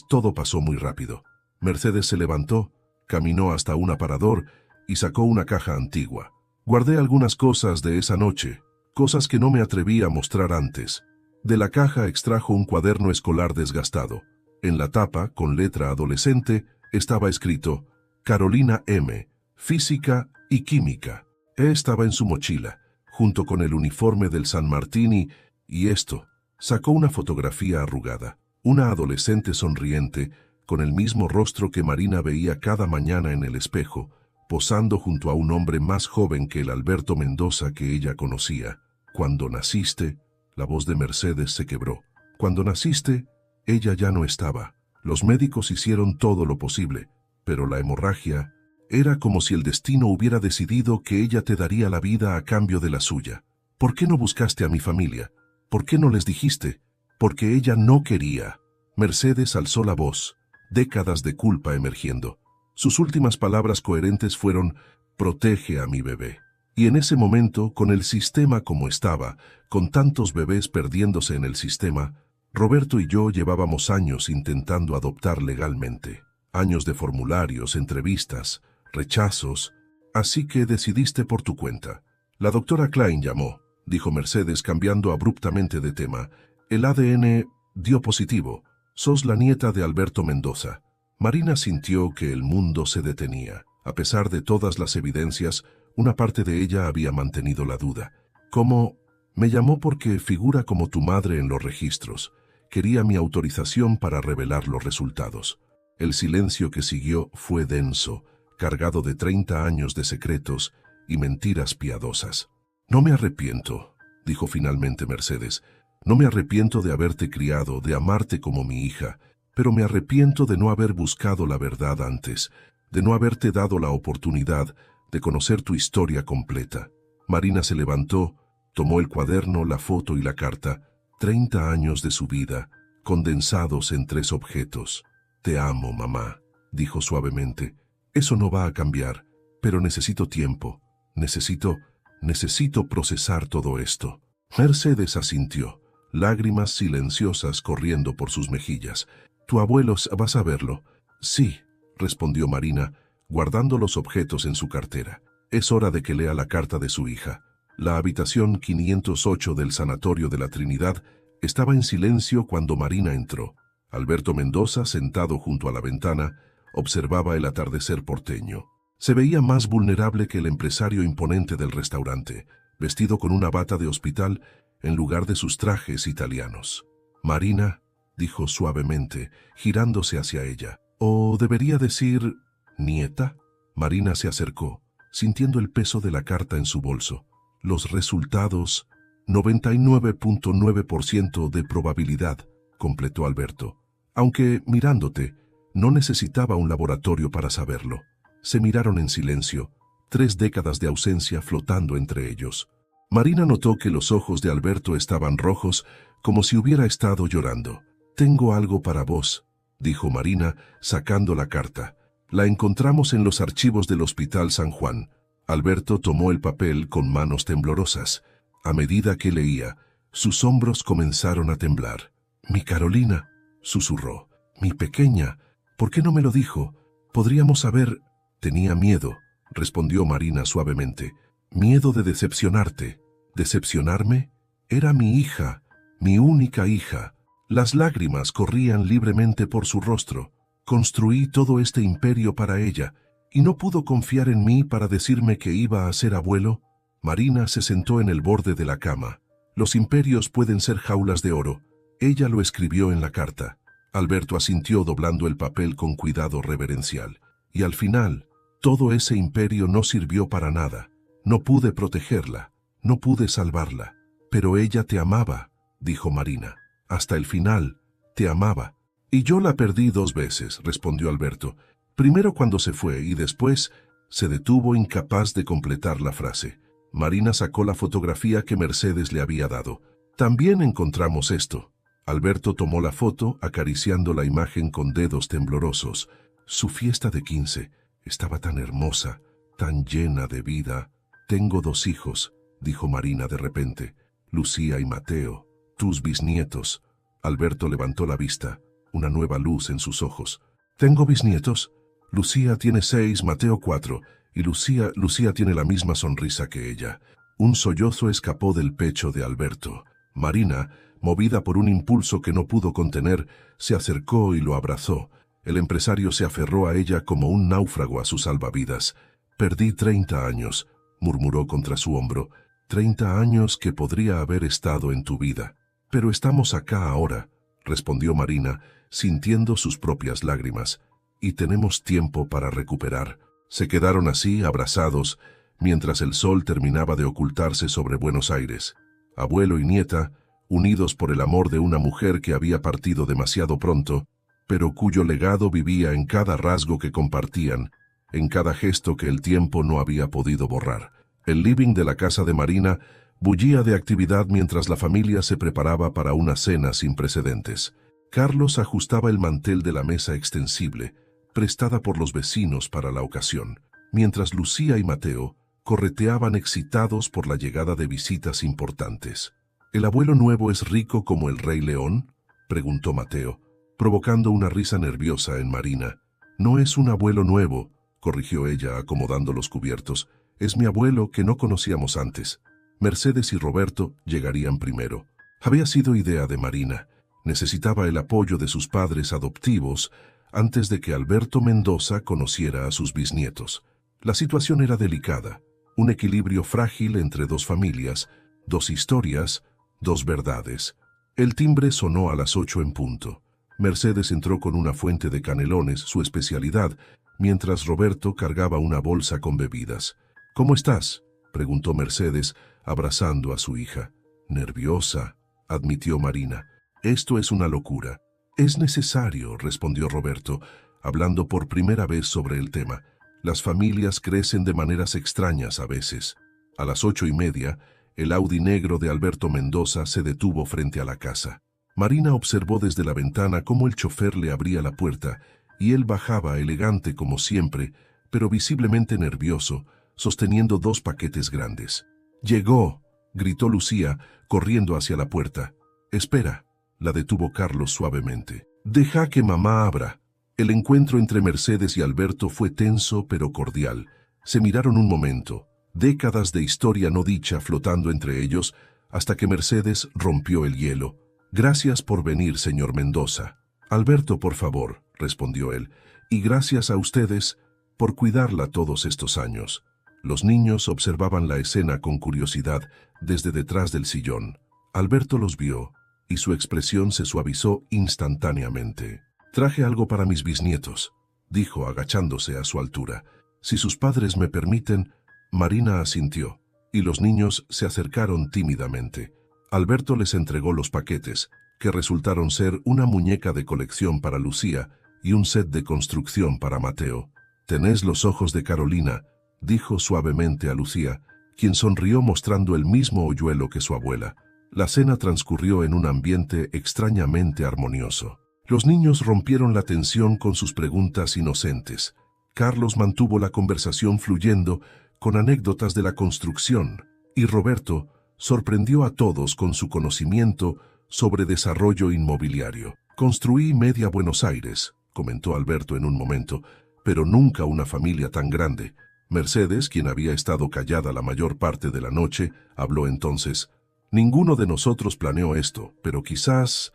todo pasó muy rápido. Mercedes se levantó, caminó hasta un aparador y sacó una caja antigua. Guardé algunas cosas de esa noche, cosas que no me atreví a mostrar antes. De la caja extrajo un cuaderno escolar desgastado. En la tapa, con letra adolescente, estaba escrito «Carolina M. Física y Química». Estaba en su mochila, junto con el uniforme del San Martín y esto. Sacó una fotografía arrugada, una adolescente sonriente, con el mismo rostro que Marina veía cada mañana en el espejo, posando junto a un hombre más joven que el Alberto Mendoza que ella conocía. «Cuando naciste», la voz de Mercedes se quebró. «Cuando naciste, ella ya no estaba. Los médicos hicieron todo lo posible, pero la hemorragia era como si el destino hubiera decidido que ella te daría la vida a cambio de la suya. ¿Por qué no buscaste a mi familia? ¿Por qué no les dijiste? Porque ella no quería». Mercedes alzó la voz, décadas de culpa emergiendo. Sus últimas palabras coherentes fueron «protege a mi bebé». Y en ese momento, con el sistema como estaba, con tantos bebés perdiéndose en el sistema, Roberto y yo llevábamos años intentando adoptar legalmente. Años de formularios, entrevistas, rechazos. Así que decidiste por tu cuenta. La doctora Klein llamó, dijo Mercedes cambiando abruptamente de tema. El ADN dio positivo. Sos la nieta de Alberto Mendoza. Marina sintió que el mundo se detenía. A pesar de todas las evidencias, una parte de ella había mantenido la duda. ¿Cómo? Me llamó porque figura como tu madre en los registros. Quería mi autorización para revelar los resultados. El silencio que siguió fue denso, cargado de 30 años de secretos y mentiras piadosas. No me arrepiento, dijo finalmente Mercedes. No me arrepiento de haberte criado, de amarte como mi hija, pero me arrepiento de no haber buscado la verdad antes, de no haberte dado la oportunidad de conocer tu historia completa. Marina se levantó, tomó el cuaderno, la foto y la carta, 30 años de su vida, condensados en 3 objetos. Te amo, mamá, dijo suavemente. Eso no va a cambiar, pero necesito tiempo. Necesito procesar todo esto. Mercedes asintió, lágrimas silenciosas corriendo por sus mejillas. Tu abuelo, ¿vas a verlo? Sí, respondió Marina, guardando los objetos en su cartera. Es hora de que lea la carta de su hija. La habitación 508 del Sanatorio de la Trinidad estaba en silencio cuando Marina entró. Alberto Mendoza, sentado junto a la ventana, observaba el atardecer porteño. Se veía más vulnerable que el empresario imponente del restaurante, vestido con una bata de hospital en lugar de sus trajes italianos. Marina, dijo suavemente, girándose hacia ella. ¿O debería decir, nieta? Marina se acercó, sintiendo el peso de la carta en su bolso. Los resultados, 99.9% de probabilidad, completó Alberto. Aunque, mirándote, no necesitaba un laboratorio para saberlo. Se miraron en silencio, 3 décadas de ausencia flotando entre ellos. Marina notó que los ojos de Alberto estaban rojos, como si hubiera estado llorando. Tengo algo para vos, dijo Marina, sacando la carta. La encontramos en los archivos del Hospital San Juan. Alberto tomó el papel con manos temblorosas. A medida que leía, sus hombros comenzaron a temblar. Mi Carolina, susurró. Mi pequeña, ¿por qué no me lo dijo? Podríamos haber... Tenía miedo, respondió Marina suavemente. Miedo de decepcionarte. ¿Decepcionarme? Era mi hija, mi única hija. Las lágrimas corrían libremente por su rostro. Construí todo este imperio para ella, y no pudo confiar en mí para decirme que iba a ser abuelo. Marina se sentó en el borde de la cama. Los imperios pueden ser jaulas de oro. Ella lo escribió en la carta. Alberto asintió doblando el papel con cuidado reverencial. Y al final, todo ese imperio no sirvió para nada. No pude protegerla, no pude salvarla. Pero ella te amaba, dijo Marina. Hasta el final, te amaba. Y yo la perdí 2 veces, respondió Alberto. Primero cuando se fue y después se detuvo incapaz de completar la frase. Marina sacó la fotografía que Mercedes le había dado. También encontramos esto. Alberto tomó la foto, acariciando la imagen con dedos temblorosos. Su fiesta de 15 estaba tan hermosa, tan llena de vida. Tengo 2 hijos, dijo Marina de repente. Lucía y Mateo, tus bisnietos. Alberto levantó la vista, una nueva luz en sus ojos. ¿Tengo bisnietos? Lucía tiene 6, Mateo 4, y Lucía tiene la misma sonrisa que ella. Un sollozo escapó del pecho de Alberto. Marina, movida por un impulso que no pudo contener, se acercó y lo abrazó. El empresario se aferró a ella como un náufrago a su salvavidas. Perdí 30 años, murmuró contra su hombro. 30 años que podría haber estado en tu vida. Pero estamos acá ahora, respondió Marina, sintiendo sus propias lágrimas. Y tenemos tiempo para recuperar. Se quedaron así, abrazados, mientras el sol terminaba de ocultarse sobre Buenos Aires. Abuelo y nieta, unidos por el amor de una mujer que había partido demasiado pronto, pero cuyo legado vivía en cada rasgo que compartían, en cada gesto que el tiempo no había podido borrar. El living de la casa de Marina bullía de actividad mientras la familia se preparaba para una cena sin precedentes. Carlos ajustaba el mantel de la mesa extensible, prestada por los vecinos para la ocasión, mientras Lucía y Mateo correteaban excitados por la llegada de visitas importantes. ¿El abuelo nuevo es rico como el Rey León?, preguntó Mateo, provocando una risa nerviosa en Marina. No es un abuelo nuevo, corrigió ella acomodando los cubiertos. Es mi abuelo que no conocíamos antes. Mercedes y Roberto llegarían primero. Había sido idea de Marina. Necesitaba el apoyo de sus padres adoptivos antes de que Alberto Mendoza conociera a sus bisnietos. La situación era delicada, un equilibrio frágil entre 2 familias, 2 historias, 2 verdades. El timbre sonó a las 8 en punto. Mercedes entró con una fuente de canelones, su especialidad, mientras Roberto cargaba una bolsa con bebidas. «¿Cómo estás?», preguntó Mercedes, abrazando a su hija. «Nerviosa», admitió Marina. «Esto es una locura». «Es necesario», respondió Roberto, hablando por primera vez sobre el tema. «Las familias crecen de maneras extrañas a veces». A las 8:30, el Audi negro de Alberto Mendoza se detuvo frente a la casa. Marina observó desde la ventana cómo el chofer le abría la puerta y él bajaba elegante como siempre, pero visiblemente nervioso, sosteniendo 2 paquetes grandes. «¡Llegó!», gritó Lucía, corriendo hacia la puerta. «Espera», la detuvo Carlos suavemente. «Deja que mamá abra». El encuentro entre Mercedes y Alberto fue tenso pero cordial. Se miraron un momento, décadas de historia no dicha flotando entre ellos, hasta que Mercedes rompió el hielo. «Gracias por venir, señor Mendoza». «Alberto, por favor», respondió él, «y gracias a ustedes por cuidarla todos estos años». Los niños observaban la escena con curiosidad desde detrás del sillón. Alberto los vio y su expresión se suavizó instantáneamente. «Traje algo para mis bisnietos», dijo agachándose a su altura. «Si sus padres me permiten». Marina asintió, y los niños se acercaron tímidamente. Alberto les entregó los paquetes, que resultaron ser una muñeca de colección para Lucía y un set de construcción para Mateo. «Tenés los ojos de Carolina», dijo suavemente a Lucía, quien sonrió mostrando el mismo hoyuelo que su abuela. La cena transcurrió en un ambiente extrañamente armonioso. Los niños rompieron la tensión con sus preguntas inocentes. Carlos mantuvo la conversación fluyendo con anécdotas de la construcción, y Roberto sorprendió a todos con su conocimiento sobre desarrollo inmobiliario. «Construí media Buenos Aires», comentó Alberto en un momento, «pero nunca una familia tan grande». Mercedes, quien había estado callada la mayor parte de la noche, habló entonces. «Ninguno de nosotros planeó esto, pero quizás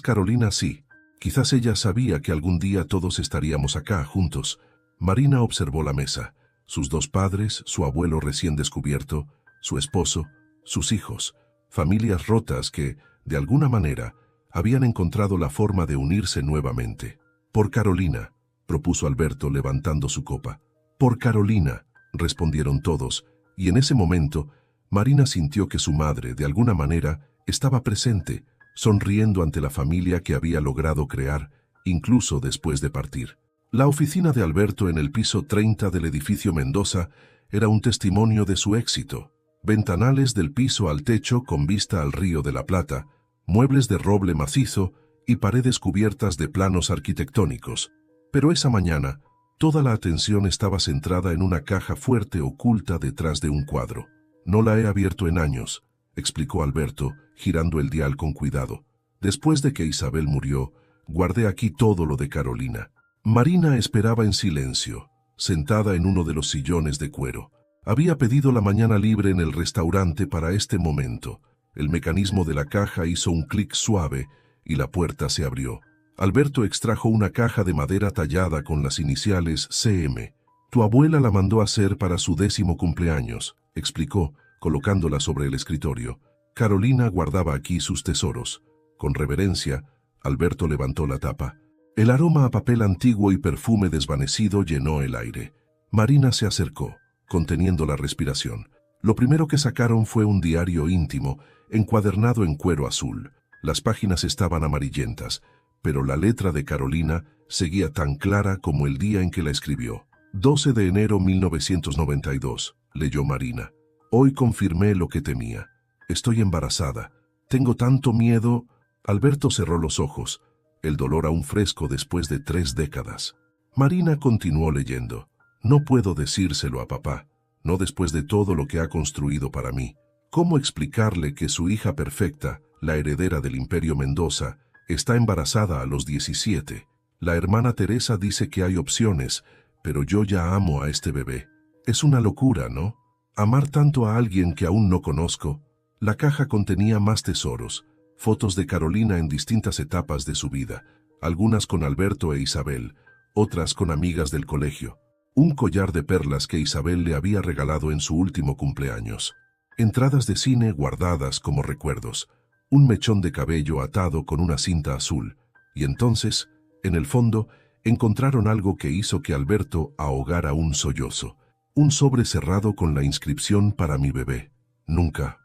Carolina sí. Quizás ella sabía que algún día todos estaríamos acá, juntos». Marina observó la mesa. Sus 2 padres, su abuelo recién descubierto, su esposo, sus hijos, familias rotas que, de alguna manera, habían encontrado la forma de unirse nuevamente. «Por Carolina», propuso Alberto levantando su copa. «Por Carolina», respondieron todos, y en ese momento, Marina sintió que su madre, de alguna manera, estaba presente, sonriendo ante la familia que había logrado crear, incluso después de partir. La oficina de Alberto en el piso 30 del edificio Mendoza era un testimonio de su éxito. Ventanales del piso al techo con vista al Río de la Plata, muebles de roble macizo y paredes cubiertas de planos arquitectónicos. Pero esa mañana, toda la atención estaba centrada en una caja fuerte oculta detrás de un cuadro. «No la he abierto en años», explicó Alberto, girando el dial con cuidado. «Después de que Isabel murió, guardé aquí todo lo de Carolina». Marina esperaba en silencio, sentada en uno de los sillones de cuero. Había pedido la mañana libre en el restaurante para este momento. El mecanismo de la caja hizo un clic suave y la puerta se abrió. Alberto extrajo una caja de madera tallada con las iniciales CM. «Tu abuela la mandó a hacer para su 10º cumpleaños», explicó, colocándola sobre el escritorio. «Carolina guardaba aquí sus tesoros». Con reverencia, Alberto levantó la tapa. El aroma a papel antiguo y perfume desvanecido llenó el aire. Marina se acercó, conteniendo la respiración. Lo primero que sacaron fue un diario íntimo, encuadernado en cuero azul. Las páginas estaban amarillentas, pero la letra de Carolina seguía tan clara como el día en que la escribió. 12 de enero 1992, leyó Marina. «Hoy confirmé lo que temía. Estoy embarazada. Tengo tanto miedo». Alberto cerró los ojos, el dolor aún fresco después de 3 décadas. Marina continuó leyendo. «No puedo decírselo a papá, no después de todo lo que ha construido para mí. ¿Cómo explicarle que su hija perfecta, la heredera del Imperio Mendoza, está embarazada a los 17? La hermana Teresa dice que hay opciones, pero yo ya amo a este bebé. Es una locura, ¿no? Amar tanto a alguien que aún no conozco». La caja contenía más tesoros, fotos de Carolina en distintas etapas de su vida, algunas con Alberto e Isabel, otras con amigas del colegio. Un collar de perlas que Isabel le había regalado en su último cumpleaños. entradas de cine guardadas como recuerdos, un mechón de cabello atado con una cinta azul, y entonces, en el fondo, encontraron algo que hizo que Alberto ahogara un sollozo, un sobre cerrado con la inscripción para mi bebé. Nunca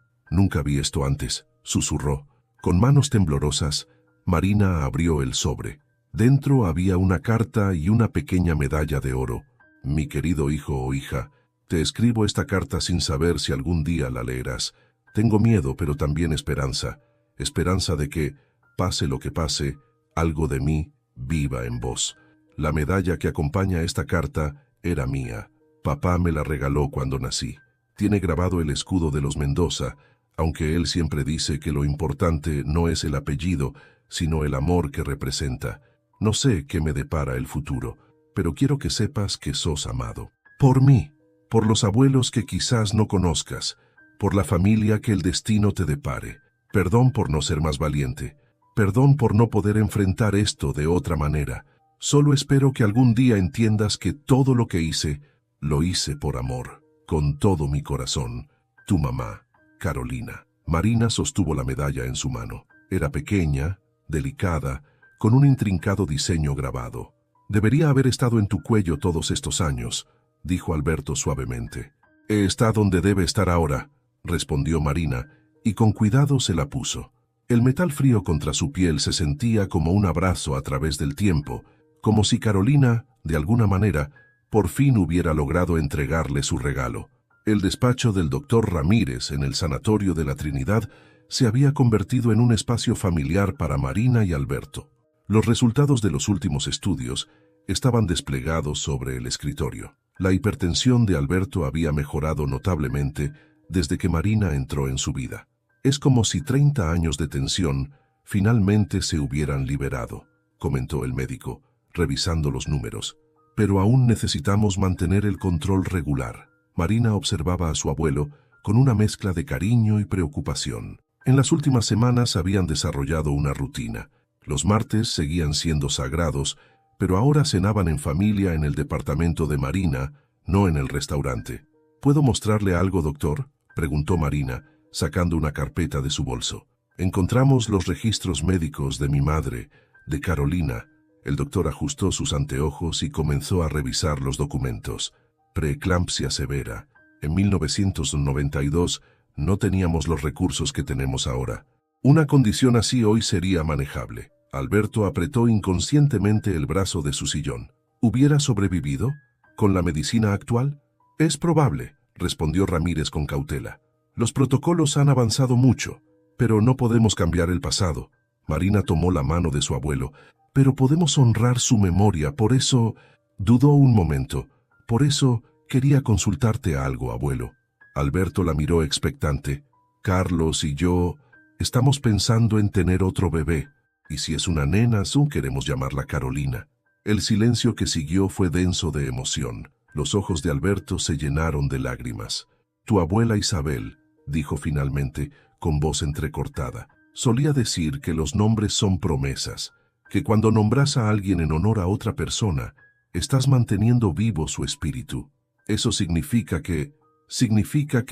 vi esto antes, susurró. Con manos temblorosas, Marina abrió el sobre. Dentro había una carta y una pequeña medalla de oro. Mi querido hijo o hija, te escribo esta carta sin saber si algún día la leerás. Tengo miedo, pero también esperanza. Esperanza de que, pase lo que pase, algo de mí viva en vos. La medalla que acompaña esta carta era mía. Papá me la regaló cuando nací. Tiene grabado el escudo de los Mendoza, aunque él siempre dice que lo importante no es el apellido, sino el amor que representa. No sé qué me depara el futuro, pero quiero que sepas que sos amado. Por mí, por los abuelos que quizás no conozcas, por la familia que el destino te depare. Perdón por no ser más valiente. Perdón por no poder enfrentar esto de otra manera. Solo espero que algún día entiendas que todo lo que hice, lo hice por amor. Con todo mi corazón. Tu mamá, Carolina. Marina sostuvo la medalla en su mano. Era pequeña, delicada, con un intrincado diseño grabado. Debería haber estado en tu cuello todos estos años, dijo Alberto suavemente. Está donde debe estar ahora, respondió Marina, y con cuidado se la puso. El metal frío contra su piel se sentía como un abrazo a través del tiempo, como si Carolina, de alguna manera, por fin hubiera logrado entregarle su regalo. El despacho del doctor Ramírez en el Sanatorio de la Trinidad se había convertido en un espacio familiar para Marina y Alberto. Los resultados de los últimos estudios estaban desplegados sobre el escritorio. La hipertensión de Alberto había mejorado notablemente desde que Marina entró en su vida. Es como si 30 años de tensión finalmente se hubieran liberado, comentó el médico, revisando los números. Pero aún necesitamos mantener el control regular. Marina observaba a su abuelo con una mezcla de cariño y preocupación. En las últimas semanas habían desarrollado una rutina. Los martes seguían siendo sagrados, pero ahora cenaban en familia en el departamento de Marina, no en el restaurante. ¿Puedo mostrarle algo, doctor?, preguntó Marina, sacando una carpeta de su bolso. Encontramos los registros médicos de mi madre, de Carolina. El doctor ajustó sus anteojos y comenzó a revisar los documentos. Preeclampsia severa. En 1992 no teníamos los recursos que tenemos ahora. Una condición así hoy sería manejable. Alberto apretó inconscientemente el brazo de su sillón. ¿Hubiera sobrevivido? ¿Con la medicina actual? Es probable, respondió Ramírez con cautela. Los protocolos han avanzado mucho, pero no podemos cambiar el pasado. Marina tomó la mano de su abuelo. Pero podemos honrar su memoria, por eso... Dudó un momento. Por eso quería consultarte algo, abuelo. Alberto la miró expectante. Carlos y yo estamos pensando en tener otro bebé. Y si es una nena, aún queremos llamarla Carolina. El silencio que siguió fue denso de emoción. Los ojos de Alberto se llenaron de lágrimas. Tu abuela Isabel, dijo finalmente, con voz entrecortada, solía decir que los nombres son promesas, que cuando nombras a alguien en honor a otra persona, estás manteniendo vivo su espíritu. Eso significa que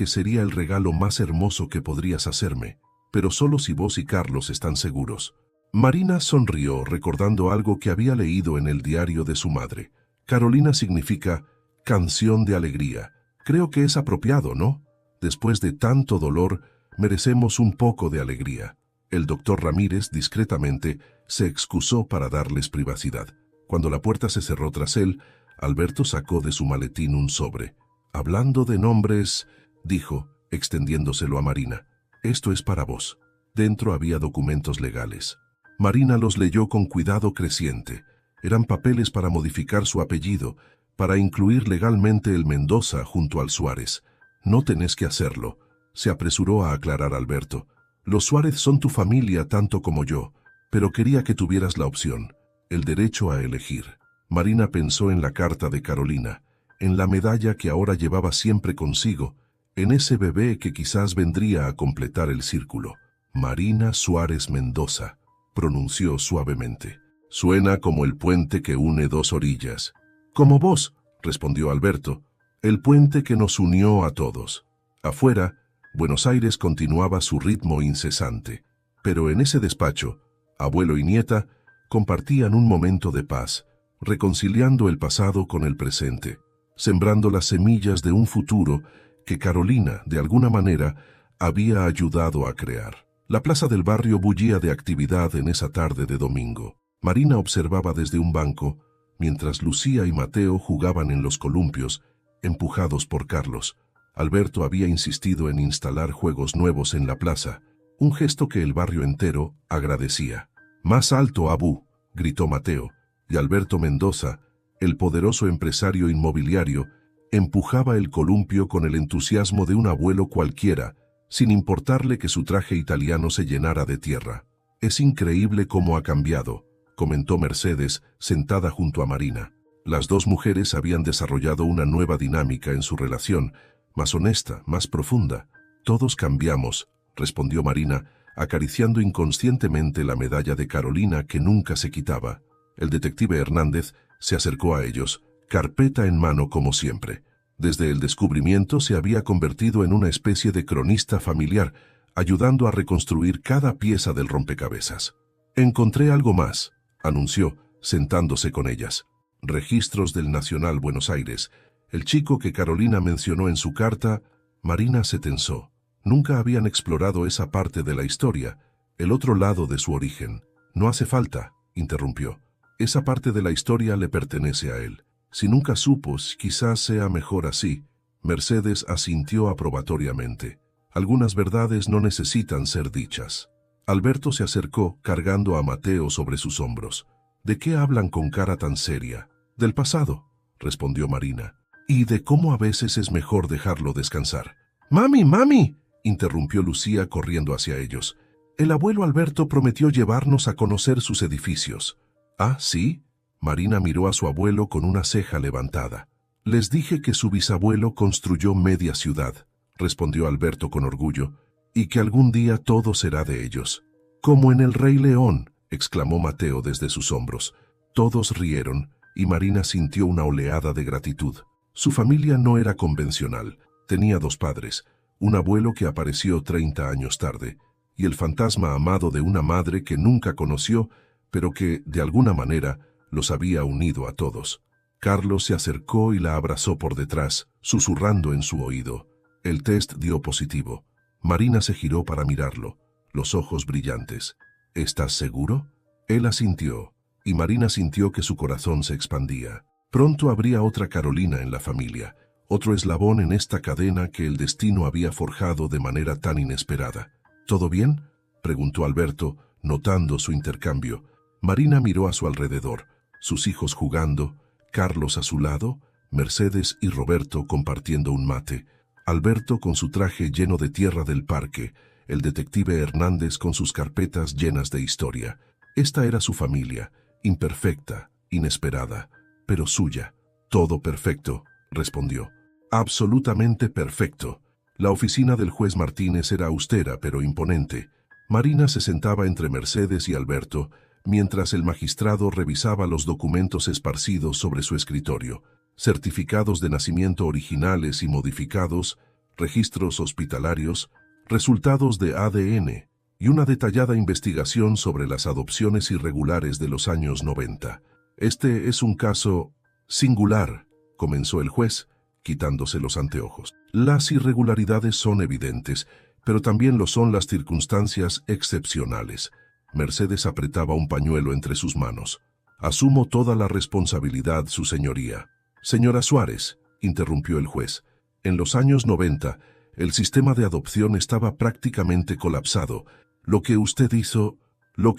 sería el regalo más hermoso que podrías hacerme, pero solo si vos y Carlos están seguros. Marina sonrió recordando algo que había leído en el diario de su madre. Carolina significa canción de alegría. Creo que es apropiado, ¿no? Después de tanto dolor, merecemos un poco de alegría. El doctor Ramírez, discretamente, se excusó para darles privacidad. Cuando la puerta se cerró tras él, Alberto sacó de su maletín un sobre. Hablando de nombres, dijo, extendiéndoselo a Marina, esto es para vos. Dentro había documentos legales. Marina los leyó con cuidado creciente. Eran papeles para modificar su apellido, para incluir legalmente el Mendoza junto al Suárez. No tenés que hacerlo, se apresuró a aclarar Alberto. Los Suárez son tu familia tanto como yo, pero quería que tuvieras la opción, el derecho a elegir. Marina pensó en la carta de Carolina, en la medalla que ahora llevaba siempre consigo, en ese bebé que quizás vendría a completar el círculo. Marina Suárez Mendoza, pronunció suavemente. Suena como el puente que une dos orillas. Como vos, respondió Alberto, el puente que nos unió a todos. Afuera, Buenos Aires continuaba su ritmo incesante. Pero en ese despacho, abuelo y nieta compartían un momento de paz, reconciliando el pasado con el presente, sembrando las semillas de un futuro que Carolina, de alguna manera, había ayudado a crear. La plaza del barrio bullía de actividad en esa tarde de domingo. Marina observaba desde un banco, mientras Lucía y Mateo jugaban en los columpios, empujados por Carlos. Alberto había insistido en instalar juegos nuevos en la plaza, un gesto que el barrio entero agradecía. «Más alto, Abú», gritó Mateo, y Alberto Mendoza, el poderoso empresario inmobiliario, empujaba el columpio con el entusiasmo de un abuelo cualquiera, sin importarle que su traje italiano se llenara de tierra. «Es increíble cómo ha cambiado», comentó Mercedes, sentada junto a Marina. Las dos mujeres habían desarrollado una nueva dinámica en su relación, más honesta, más profunda. «Todos cambiamos», respondió Marina, acariciando inconscientemente la medalla de Carolina que nunca se quitaba. El detective Hernández se acercó a ellos, carpeta en mano como siempre. Desde el descubrimiento se había convertido en una especie de cronista familiar, ayudando a reconstruir cada pieza del rompecabezas. «Encontré algo más», anunció, sentándose con ellas. «Registros del Nacional Buenos Aires. El chico que Carolina mencionó en su carta». Marina se tensó. Nunca habían explorado esa parte de la historia, el otro lado de su origen. «No hace falta», interrumpió. «Esa parte de la historia le pertenece a él. Si nunca supo, quizás sea mejor así». Mercedes asintió aprobatoriamente. «Algunas verdades no necesitan ser dichas». Alberto se acercó, cargando a Mateo sobre sus hombros. «¿De qué hablan con cara tan seria?» «Del pasado», respondió Marina. «Y de cómo a veces es mejor dejarlo descansar». «¡Mami, mami!», interrumpió Lucía corriendo hacia ellos. «El abuelo Alberto prometió llevarnos a conocer sus edificios». «¿Ah, sí?». Marina miró a su abuelo con una ceja levantada. «Les dije que su bisabuelo construyó media ciudad», respondió Alberto con orgullo, «y que algún día todo será de ellos». «Como en El Rey León», exclamó Mateo desde sus hombros. Todos rieron, y Marina sintió una oleada de gratitud. Su familia no era convencional. Tenía dos padres, un abuelo que apareció 30 años tarde, y el fantasma amado de una madre que nunca conoció, pero que, de alguna manera, los había unido a todos. Carlos se acercó y la abrazó por detrás, susurrando en su oído. El test dio positivo. Marina se giró para mirarlo, los ojos brillantes. «¿Estás seguro?». Él asintió, y Marina sintió que su corazón se expandía. Pronto habría otra Carolina en la familia, otro eslabón en esta cadena que el destino había forjado de manera tan inesperada. «¿Todo bien?», preguntó Alberto, notando su intercambio. Marina miró a su alrededor, sus hijos jugando, Carlos a su lado, Mercedes y Roberto compartiendo un mate, Alberto con su traje lleno de tierra del parque, el detective Hernández con sus carpetas llenas de historia. Esta era su familia, imperfecta, inesperada, pero suya. «Todo perfecto», respondió. «Absolutamente perfecto». La oficina del juez Martínez era austera pero imponente. Marina se sentaba entre Mercedes y Alberto, mientras el magistrado revisaba los documentos esparcidos sobre su escritorio, certificados de nacimiento originales y modificados, registros hospitalarios, resultados de ADN y una detallada investigación sobre las adopciones irregulares de los años 90. «Este es un caso singular», comenzó el juez, quitándose los anteojos. «Las irregularidades son evidentes, pero también lo son las circunstancias excepcionales». Mercedes apretaba un pañuelo entre sus manos. «Asumo toda la responsabilidad, su señoría». «Señora Suárez», interrumpió el juez, «en los años 90, el sistema de adopción estaba prácticamente colapsado. Lo que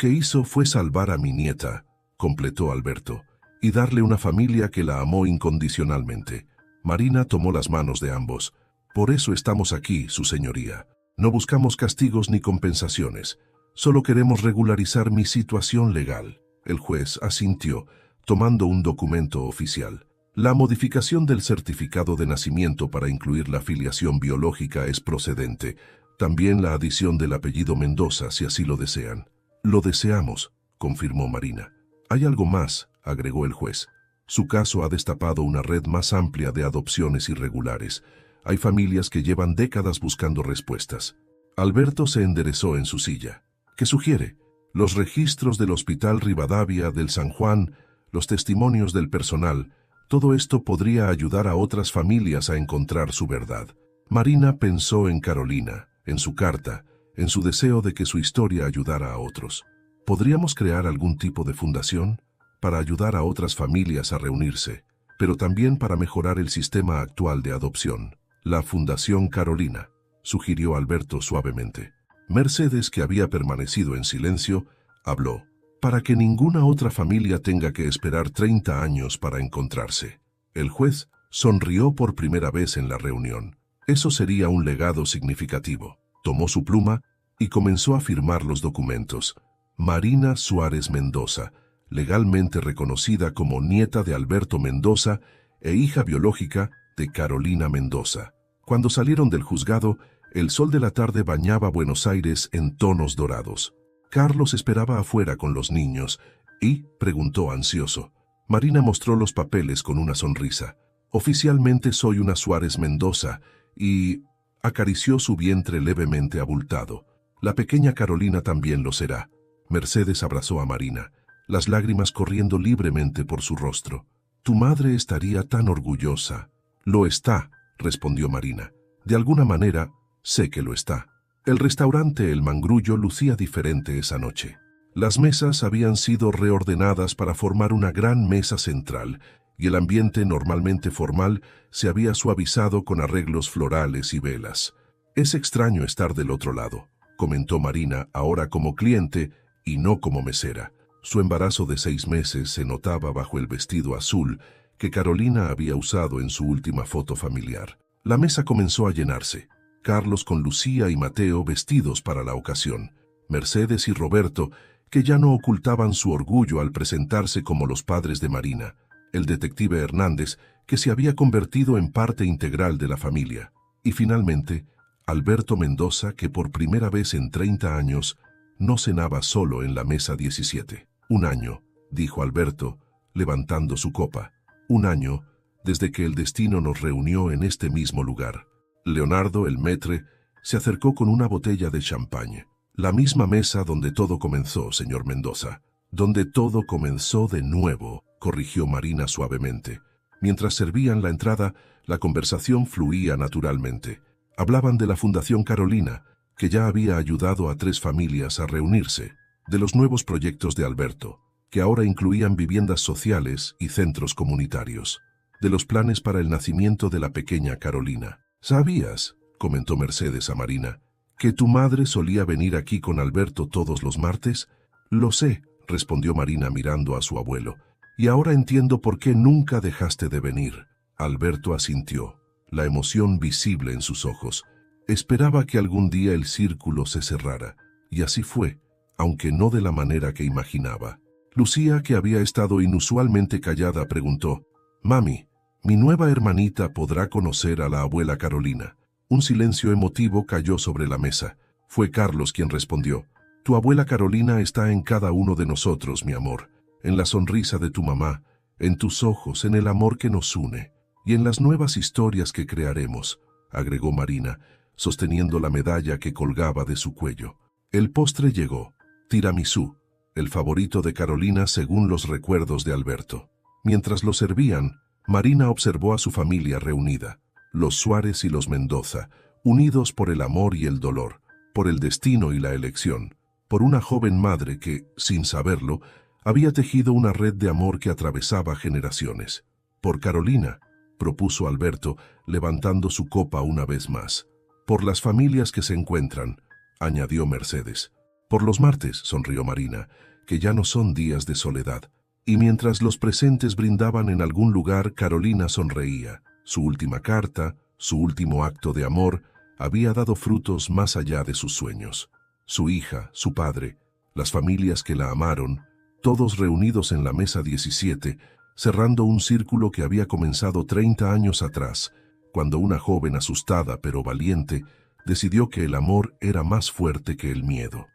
hizo fue salvar a mi nieta», completó Alberto, «y darle una familia que la amó incondicionalmente». Marina tomó las manos de ambos. «Por eso estamos aquí, su señoría. No buscamos castigos ni compensaciones. Solo queremos regularizar mi situación legal». El juez asintió, tomando un documento oficial. «La modificación del certificado de nacimiento para incluir la filiación biológica es procedente. También la adición del apellido Mendoza, si así lo desean». «Lo deseamos», confirmó Marina. «Hay algo más», agregó el juez. «Su caso ha destapado una red más amplia de adopciones irregulares. Hay familias que llevan décadas buscando respuestas. Alberto se enderezó en su silla. ¿Qué sugiere? Los registros del Hospital Rivadavia del San Juan, los testimonios del personal, todo esto podría ayudar a otras familias a encontrar su verdad. Marina pensó en Carolina, en su carta, en su deseo de que su historia ayudara a otros. ¿Podríamos crear algún tipo de fundación para ayudar a otras familias a reunirse, pero también para mejorar el sistema actual de adopción? La Fundación Carolina, sugirió Alberto suavemente. Mercedes, que había permanecido en silencio, habló. Para que ninguna otra familia tenga que esperar 30 años para encontrarse. El juez sonrió por primera vez en la reunión. Eso sería un legado significativo. Tomó su pluma y comenzó a firmar los documentos. Marina Suárez Mendoza, legalmente reconocida como nieta de Alberto Mendoza e hija biológica de Carolina Mendoza. Cuando salieron del juzgado, el sol de la tarde bañaba Buenos Aires en tonos dorados. Carlos esperaba afuera con los niños y preguntó ansioso. Marina mostró los papeles con una sonrisa. Oficialmente soy una Suárez Mendoza y acarició su vientre levemente abultado. La pequeña Carolina también lo será. Mercedes abrazó a Marina, las lágrimas corriendo libremente por su rostro. Tu madre estaría tan orgullosa. Lo está, respondió Marina. De alguna manera, sé que lo está. El restaurante El Mangrullo lucía diferente esa noche. Las mesas habían sido reordenadas para formar una gran mesa central, y el ambiente normalmente formal se había suavizado con arreglos florales y velas. Es extraño estar del otro lado, comentó Marina, ahora como cliente y no como mesera. Su embarazo de 6 meses se notaba bajo el vestido azul que Carolina había usado en su última foto familiar. La mesa comenzó a llenarse. Carlos con Lucía y Mateo vestidos para la ocasión. Mercedes y Roberto, que ya no ocultaban su orgullo al presentarse como los padres de Marina. El detective Hernández, que se había convertido en parte integral de la familia. Y finalmente, Alberto Mendoza, que por primera vez en 30 años no cenaba solo en la mesa 17. 1 año, dijo Alberto, levantando su copa. 1 año desde que el destino nos reunió en este mismo lugar. Leonardo, el maître, se acercó con una botella de champagne. La misma mesa donde todo comenzó, señor Mendoza. Donde todo comenzó de nuevo, corrigió Marina suavemente. Mientras servían la entrada, la conversación fluía naturalmente. Hablaban de la Fundación Carolina, que ya había ayudado a 3 familias a reunirse, de los nuevos proyectos de Alberto, que ahora incluían viviendas sociales y centros comunitarios, de los planes para el nacimiento de la pequeña Carolina. ¿Sabías, comentó Mercedes a Marina, que tu madre solía venir aquí con Alberto todos los martes? Lo sé, respondió Marina mirando a su abuelo, y ahora entiendo por qué nunca dejaste de venir. Alberto asintió, la emoción visible en sus ojos. Esperaba que algún día el círculo se cerrara, y así fue, aunque no de la manera que imaginaba. Lucía, que había estado inusualmente callada, preguntó, «Mami, ¿mi nueva hermanita podrá conocer a la abuela Carolina?» Un silencio emotivo cayó sobre la mesa. Fue Carlos quien respondió, «Tu abuela Carolina está en cada uno de nosotros, mi amor, en la sonrisa de tu mamá, en tus ojos, en el amor que nos une, y en las nuevas historias que crearemos», agregó Marina, sosteniendo la medalla que colgaba de su cuello. El postre llegó, tiramisú, el favorito de Carolina según los recuerdos de Alberto. Mientras lo servían, Marina observó a su familia reunida, los Suárez y los Mendoza, unidos por el amor y el dolor, por el destino y la elección, por una joven madre que, sin saberlo, había tejido una red de amor que atravesaba generaciones. Por Carolina, propuso Alberto, levantando su copa una vez más. Por las familias que se encuentran, añadió Mercedes. Por los martes, sonrió Marina, que ya no son días de soledad. Y mientras los presentes brindaban en algún lugar, Carolina sonreía. Su última carta, su último acto de amor, había dado frutos más allá de sus sueños. Su hija, su padre, las familias que la amaron, todos reunidos en la mesa 17, cerrando un círculo que había comenzado 30 años atrás, cuando una joven asustada pero valiente decidió que el amor era más fuerte que el miedo.